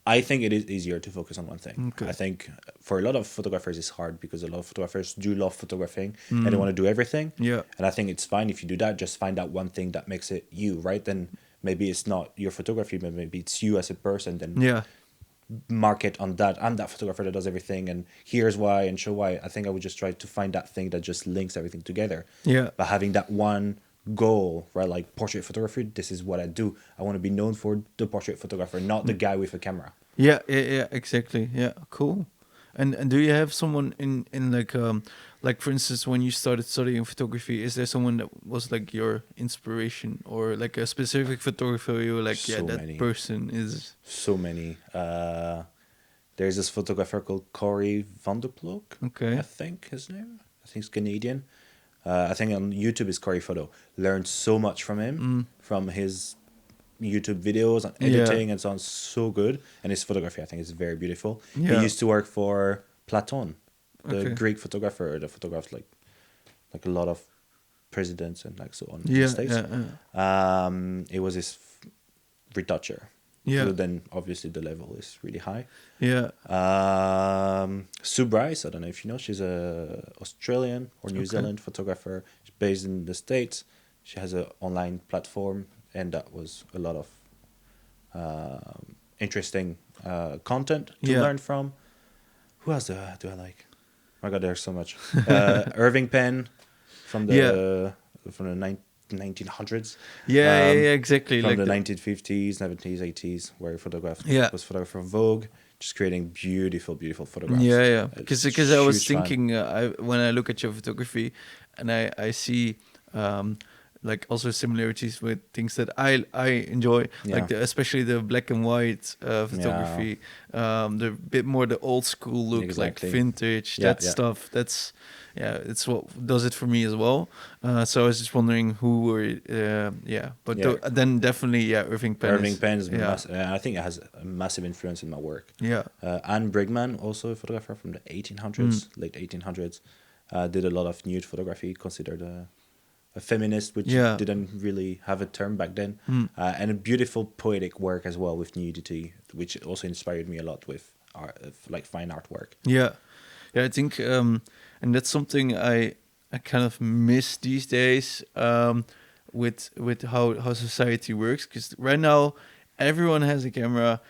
I think it is easier to focus on one thing. Okay. I think for a lot of photographers it's hard because a lot of photographers do love photographing and they want to do everything. Yeah. And I think it's fine if you do that. Just find out one thing that makes it you, right? Then maybe it's not your photography, but maybe it's you as a person. Then Yeah. market on that. I'm that photographer that does everything, and here's why and show why. I think I would just try to find that thing that just links everything together. Yeah. But having that one goal, right? Like portrait photography, this is what I do. I want to be known for the portrait photographer, not the guy with a camera. Yeah, exactly. Yeah, cool. And do you have someone in like for instance, when you started studying photography, is there someone that was like your inspiration or like a specific photographer you were like, So yeah, that many. person is So many. There's this photographer called Corey van der Ploeg. okay. I think his name. I think he's Canadian. I think on YouTube is Corey Photo. Learned so much from him, from his YouTube videos on editing and so on. So good. And his photography, I think, is very beautiful. Yeah. He used to work for Platon, the Okay. Greek photographer that photographed like a lot of presidents and like so on in Yeah, the States. yeah. It was his retoucher. Yeah. So then obviously the level is really high. Yeah. Sue Bryce, I don't know if you know, she's a Australian or New Zealand photographer. She's based in the States. She has an online platform, and that was a lot of interesting content to learn from. Who else do I like? Oh my God, there's so much. Irving Penn from the 1900s. Yeah, exactly. From Like the 1950s, 70s, 80s, where he photographed. Yeah. Was photographed for Vogue, just creating beautiful photographs. Yeah. It's Because I was huge fan. thinking, when I look at your photography, and I see like also similarities with things that I enjoy, like especially the black and white photography, the bit more the old school look, Exactly. like vintage, stuff. That's it's what does it for me as well. So I was just wondering who were, then definitely Irving Penn. Irving Penn is I think it has a massive influence in my work. Yeah. Anne Brigman, also a photographer from the 1800s, late 1800s, did a lot of nude photography, considered a feminist, which didn't really have a term back then, and a beautiful poetic work as well with nudity, which also inspired me a lot with art, like fine artwork. Yeah, I think, and that's something I kind of miss these days, with how society works. Because right now, everyone has a camera,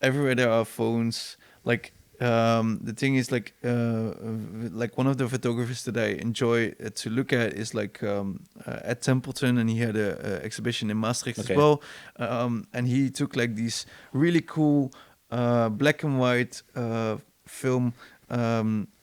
everywhere there are phones. Like the thing is, like one of the photographers that I enjoy to look at is like at Templeton, and he had a exhibition in Maastricht as well, and he took like these really cool black and white film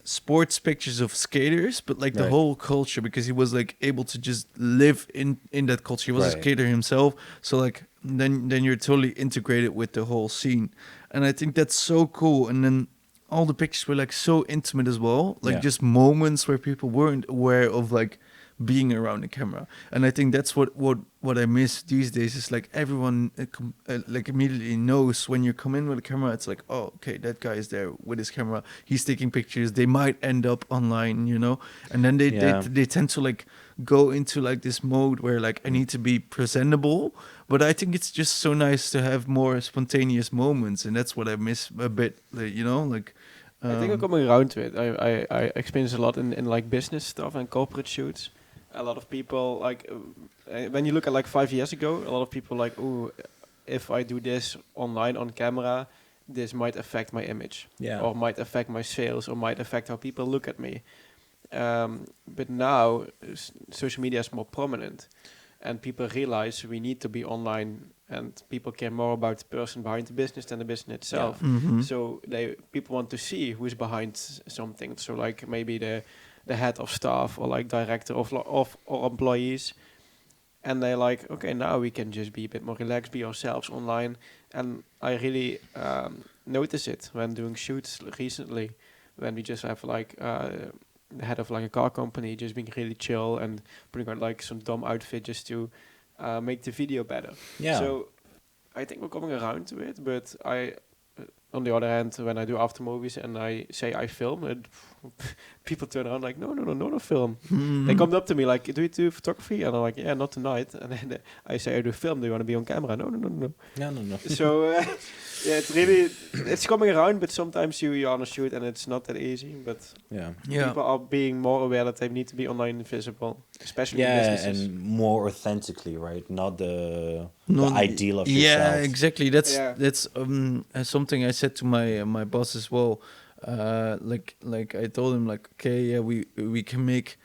sports pictures of skaters, but like the whole culture, because he was like able to just live in that culture. He was a skater himself, so like then you're totally integrated with the whole scene, and I think that's so cool. And then all the pictures were like so intimate as well, like just moments where people weren't aware of like being around the camera. And I think that's what I miss these days, is like everyone like immediately knows when you come in with a camera. It's like, oh, okay, that guy is there with his camera, he's taking pictures, they might end up online, you know. And then they tend to like go into like this mode where like I need to be presentable. But I think it's just so nice to have more spontaneous moments, and that's what I miss a bit, you know, like I think I'm coming around to it. I experience a lot in like business stuff and corporate shoots. A lot of people, like, when you look at like 5 years ago, a lot of people like, oh, if I do this online on camera, this might affect my image, or might affect my sales, or might affect how people look at me. But now social media is more prominent, and people realize we need to be online, and people care more about the person behind the business than the business itself. So people want to see who's behind something. So like maybe the head of staff, or like director of or employees, and they're like, okay, now we can just be a bit more relaxed, be ourselves online. And I really notice it when doing shoots recently, when we just have like the head of like a car company just being really chill and putting on like some dumb outfit just to make the video better. So I think we're coming around to it, but on the other hand, when I do after movies and I say I film, people turn around like, no film. They come up to me like, do you do photography? And I'm like, yeah, not tonight. And then I say, I do film. Do you want to be on camera? No. So it's coming around, but sometimes you're on a shoot and it's not that easy. But people are being more aware that they need to be online and visible, especially in businesses. And more authentically, right? Not the ideal of yourself. Yeah, exactly. That's something I said to my boss as well. Like I told him, like, okay, we can make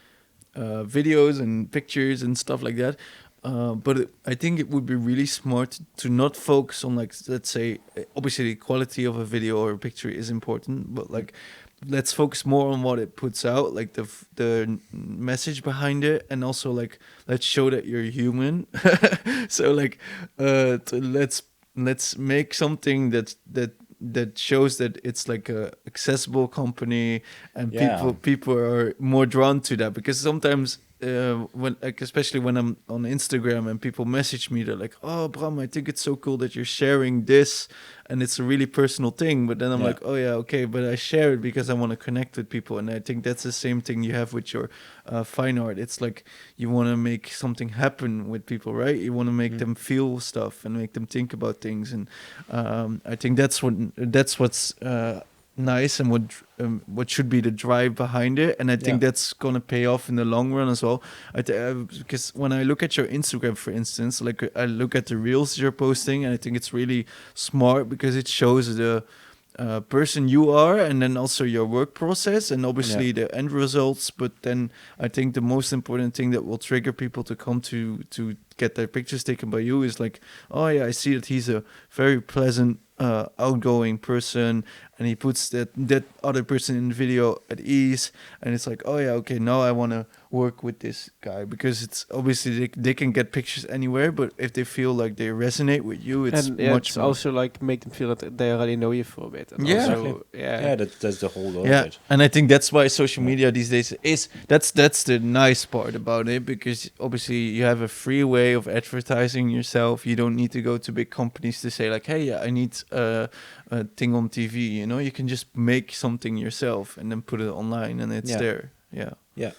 videos and pictures and stuff like that, but I think it would be really smart to not focus on, like, let's say, obviously the quality of a video or a picture is important, but like let's focus more on what it puts out, like the message behind it, and also like let's show that you're human. So like let's make something that shows that it's like a accessible company, and people are more drawn to that. Because sometimes when, like, especially when I'm on Instagram and people message me, they're like, oh, Bram, I think it's so cool that you're sharing this, and it's a really personal thing. But then I'm like, oh yeah, okay, but I share it because I want to connect with people. And I think that's the same thing you have with your fine art. It's like you want to make something happen with people, right? You want to make them feel stuff and make them think about things. And I think that's what's nice and what should be the drive behind it, and I think that's gonna pay off in the long run as well. Because when I look at your Instagram, for instance, like I look at the reels you're posting, and I think it's really smart because it shows the person you are, and then also your work process, and obviously the end results. But then I think the most important thing that will trigger people to come to get their pictures taken by you is like, oh yeah, I see that he's a very pleasant, outgoing person, and he puts that other person in the video at ease, and it's like, oh yeah, okay, now I want to work with this guy, because it's obviously they can get pictures anywhere, but if they feel like they resonate with you, it's much it's more. also like make them feel that they already know you for a bit. And Yeah. also, That's the whole of Yeah, it. and I think that's why social media these days that's the nice part about it, because obviously you have a free way of advertising yourself. You don't need to go to big companies to say like, hey, I need a thing on TV. You know, you can just make something yourself and then put it online, and it's there. Yeah.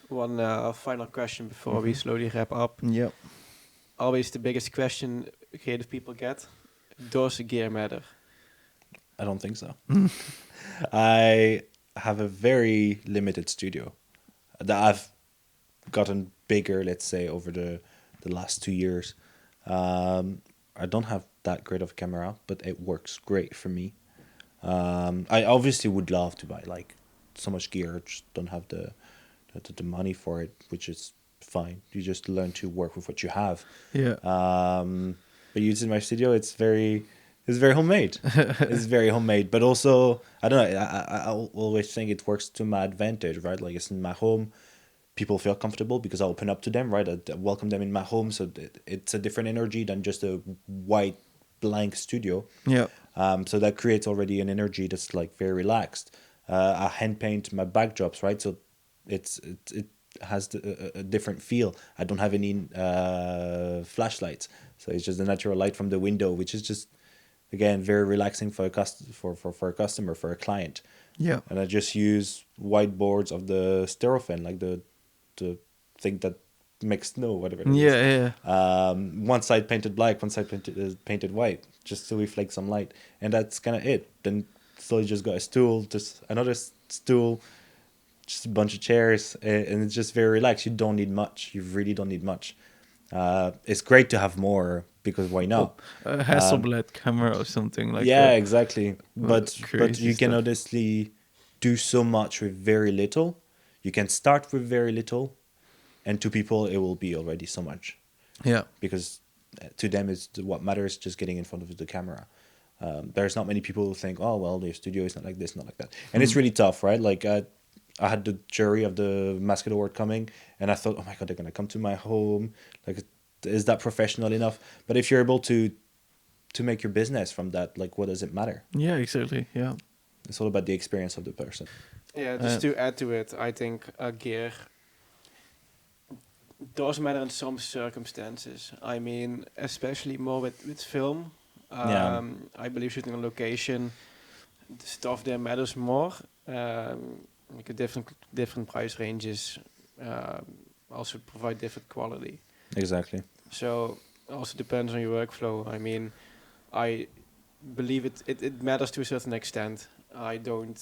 One final question before we slowly wrap up. Yep. Always the biggest question creative people get: does gear matter? I don't think so. I have a very limited studio that I've gotten bigger, let's say, over the last 2 years. I don't have that great of a camera, but it works great for me. I obviously would love to buy like so much gear, just don't have the money for it, which is fine. You just learn to work with what you have. Yeah. But using my studio, it's very homemade. It's very homemade, but also I don't know. I always think it works to my advantage, right? Like it's in my home. People feel comfortable because I open up to them, right? I welcome them in my home, so it's a different energy than just a white blank studio. Yeah. So that creates already an energy that's like very relaxed. I hand paint my backdrops, right? So it has a different feel. I don't have any flashlights, so it's just the natural light from the window, which is just again very relaxing for a customer, for a client. Yeah. And I just use whiteboards of the styrofoam, like the thing that makes snow, whatever it is. Yeah. One side painted black, one side painted white, just to reflect some light, and that's kind of it. Then slowly just got a stool, just another stool, just a bunch of chairs, and it's just very relaxed. You don't need much. You really don't need much. It's great to have more, because why not? A Hasselblad camera or something like that. Yeah, exactly. But crazy you can stuff. honestly do so much with very little. You can start with very little, and to people it will be already so much, Yeah. because to them is what matters, just getting in front of the camera. There's not many people who think, oh well, their studio is not like this, not like that, and it's really tough, right? Like I had the jury of the Mascot Award coming, and I thought, oh my god, they're gonna come to my home. Like, is that professional enough? But if you're able to make your business from that, like, what does it matter? Yeah, exactly. Yeah. It's all about the experience of the person. Yeah, just to add to it, I think gear does matter in some circumstances. I mean, especially more with film. I believe shooting on location, the stuff there matters more. Like different price ranges also provide different quality. Exactly. So also depends on your workflow. I mean, I believe it matters to a certain extent. I don't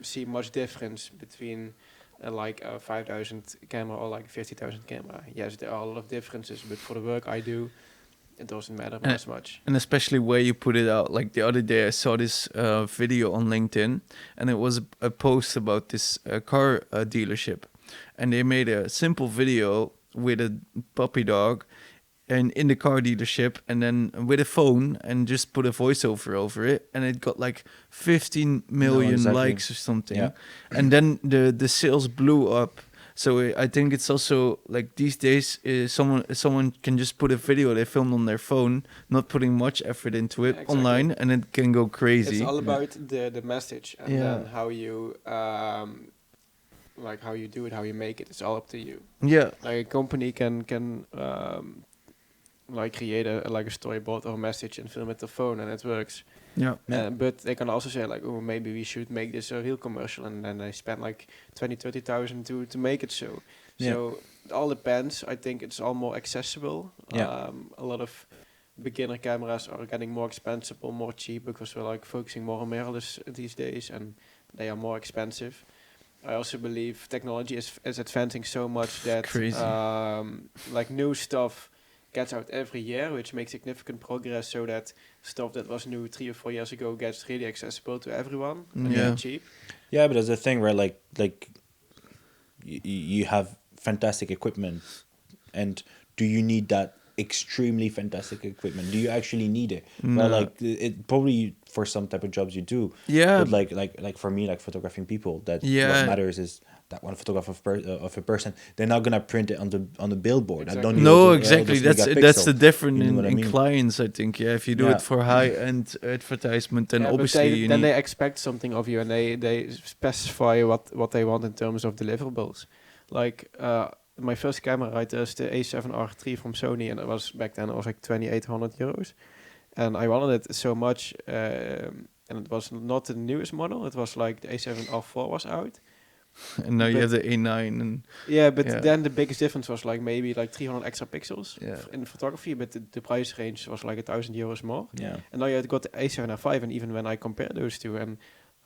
see much difference between like a 5,000 camera or like a 50,000 camera. Yes, there are a lot of differences, but for the work I do, it doesn't matter as much. And especially where you put it out. Like the other day I saw this video on LinkedIn, and it was a post about this car dealership. And they made a simple video with a puppy dog and in the car dealership, and then with a phone, and just put a voiceover over it, and it got like 15 million likes or something. Yeah. And then the sales blew up. So I think it's also like these days, someone can just put a video they filmed on their phone, not putting much effort into it, online, and it can go crazy. It's all about the message, and then how you like how you do it, how you make it. It's all up to you. Yeah. Like a company can like create a storyboard or a message and film it to phone, and it works. Yeah. But they can also say like, oh, maybe we should make this a real commercial, and then they spend like 30,000 to make it so. Yeah. So it all depends. I think it's all more accessible. Yeah. A lot of beginner cameras are getting more expensive or more cheap because we're like focusing more on mirrorless these days, and they are more expensive. I also believe technology is advancing so much that Crazy. like new stuff gets out every year, which makes significant progress, so that stuff that was new 3 or 4 years ago gets really accessible to everyone and Yeah. really cheap. Yeah, but there's a thing where like you have fantastic equipment, and do you need that extremely fantastic equipment? Do you actually need it? Well, No. like it probably for some type of jobs you do. Yeah. But like for me, like photographing people, that Yeah. what matters is that one photograph of a person. They're not gonna print it on the billboard. I Exactly. don't need No, all the- all exactly. this That's megapixel. the difference You know in, what I in mean? clients, I think. Yeah, if you do Yeah. it for high-end advertisement, then Yeah, but obviously you then need... they expect something of you, and they specify what they want in terms of deliverables. Like my first camera, right, is the A7R III from Sony, and it was back then it was like 2,800 euros, and I wanted it so much, and it was not the newest model. It was like the A7R4 was out. And now you but- have the A9 and... Yeah, but Yeah. then the biggest difference was like maybe like 300 extra pixels Yeah. in the photography, but the price range was like 1,000 euros more. Yeah. And now you got the A7R5, and even when I compare those two, and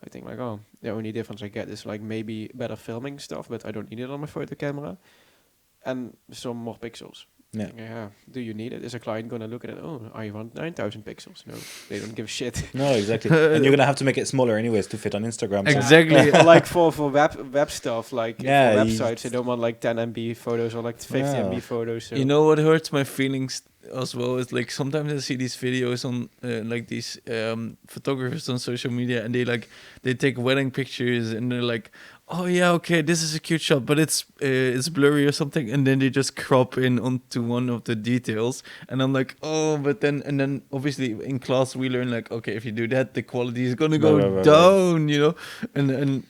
I think like, oh, the only difference I get is like maybe better filming stuff, but I don't need it on my photo camera, and some more pixels. Yeah. Yeah. Do you need it? Is a client gonna look at it? Oh, I want 9,000 pixels. No, they don't give a shit. No, exactly. And you're gonna have to make it smaller anyways to fit on Instagram. so- Exactly. Or like for web stuff, like Yeah, for you- websites, they don't want like 10 MB photos or like 50 Yeah. MB photos. So. You know what hurts my feelings as well is like sometimes I see these videos on like these photographers on social media, and they take wedding pictures and they're like, oh yeah, okay, this is a cute shot, but it's blurry or something, and then they just crop in onto one of the details, and I'm like, oh, but then obviously in class we learn like, okay, if you do that, the quality is gonna go Right. down, you know, and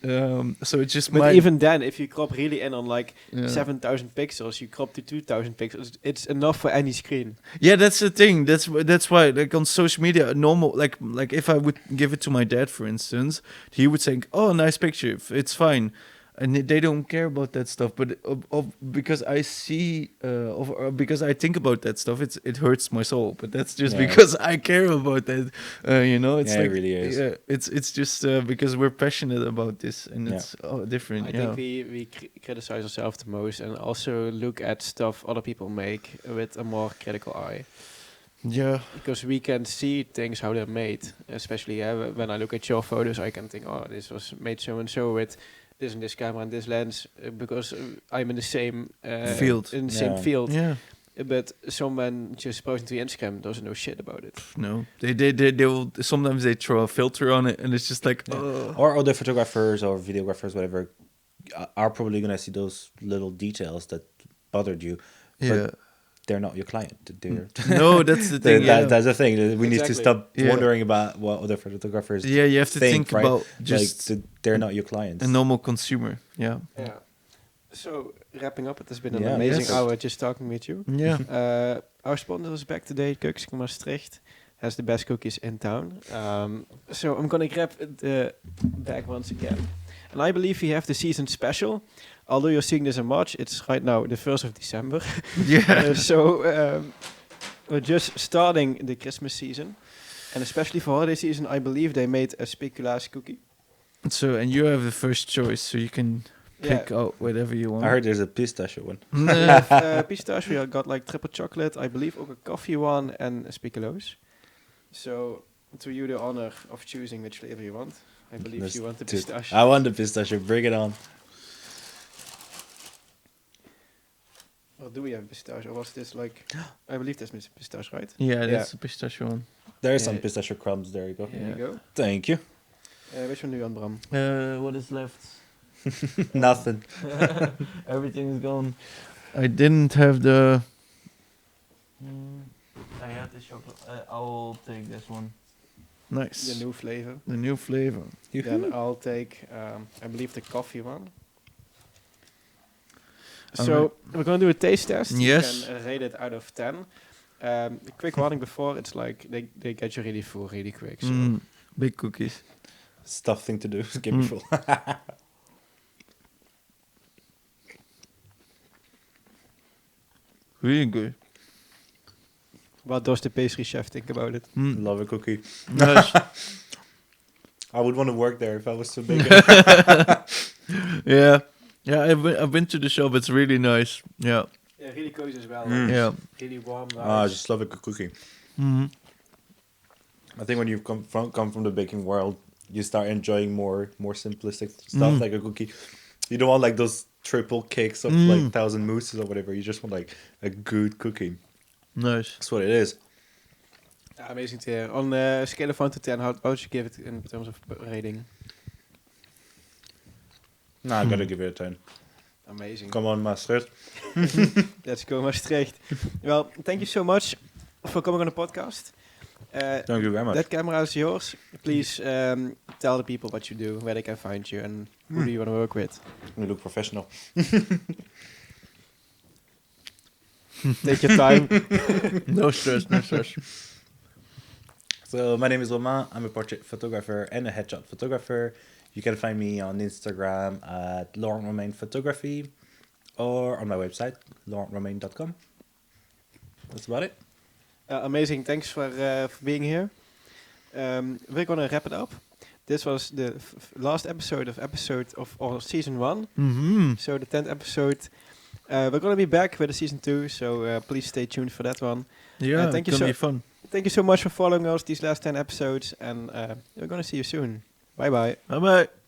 so it's just But even then, if you crop really in on like Yeah. 7,000 pixels, you crop to 2,000 pixels. It's enough for any screen. Yeah, that's the thing. That's why, like on social media, normal, like if I would give it to my dad, for instance, he would think, "Oh, nice picture, it's fine," and they don't care about that stuff. But because I see, because I think about that stuff, it hurts my soul. But that's just Yeah. because I care about that. You know, it's Yeah, it like really is. Yeah, it's just because we're passionate about this, and Yeah. it's different. I yeah. think we criticize ourselves the most, and also look at stuff other people make with a more critical eye. Yeah. Because we can see things how they're made, especially when I look at your photos, I can think, oh, this was made so and so with this and this camera and this lens, because I'm in the same Field. in the same Yeah. field. Yeah. But someone just posting to Instagram doesn't know shit about it. No, they will sometimes they throw a filter on it, and it's just like, Or other photographers or videographers, whatever, are probably gonna see those little details that bothered you. yeah. But they're not your client. They're No, that's the thing. Yeah. that's the thing. We need to Exactly. stop Yeah. wondering about what other photographers Yeah, you have to think right? about just like they're not your clients. a normal consumer. Yeah. Yeah. So wrapping up, it has been an Yeah, amazing yes. hour just talking with you. Yeah. Our sponsor is back today. Keukenschap Maastricht has the best cookies in town. So I'm gonna grab the bag once again, and I believe we have the season special. Although you're seeing this in March, it's right now the 1st of December. Yeah. So we're just starting the Christmas season, and especially for holiday season, I believe they made a speculaas cookie. So, and you have the first choice, so you can pick out whatever you want. I heard there's a pistachio one. We have pistachio. We got like triple chocolate. I believe ook a coffee one and a speculoos. So to you the honor of choosing which flavor you want. I believe Let's you want the do- pistachio. I want the pistachio. Bring it on. Or do we have pistachio? Or was this like... I believe this is pistachio, right? Yeah, Yeah. that's the pistachio one. There's Yeah. some pistachio crumbs. There you go. There you go. Thank you. Which one do you want, Bram? What is left? Nothing. Everything is gone. I didn't have the. I had the chocolate. I'll take this one. Nice. The new flavor. The new flavor. Then I'll take, I believe, the coffee one. All So right. we're going to do a taste test. Yes. You can rate it out of 10. A quick warning before, it's like they get you really full really quick. So Big cookies. It's a tough thing to do. Get me full. Really good. What does the pastry chef think about it? Love a cookie. Nice. I would want to work there if I was so big. Yeah. Yeah, I've been to the shop. It's really nice. Yeah. Yeah, really cozy as well. Yeah. Really warm. I just love a good cookie. Mm-hmm. I think when you come from the baking world, you start enjoying more simplistic stuff like a cookie. You don't want like those triple cakes of like 1,000 mousses or whatever. You just want like a good cookie. Nice. That's what it is. Amazing to hear. On a scale of 1 to 10, how would you give it in terms of rating? No, I gotta give it a 10. Amazing. Come on, Maastricht. Let's go Maastricht. Well, thank you so much for coming on the podcast. Thank you very much. That camera is yours. Please tell the people what you do, where they can find you, and who do you want to work with. You look professional. Take your time. No stress, no stress. So my name is Romain. I'm a portrait photographer and a headshot photographer. You can find me on Instagram at Laurent Romain Photography or on my website, laurentromain.com. That's about it. Amazing. Thanks for being here. We're going to wrap it up. This was the last episode of our season 1. Mm-hmm. So the 10th episode. We're going to be back with a season 2. So please stay tuned for that one. Yeah, thank it's you gonna be fun. Thank you so much for following us these last 10 episodes. And we're going to see you soon. Bye-bye. Bye-bye.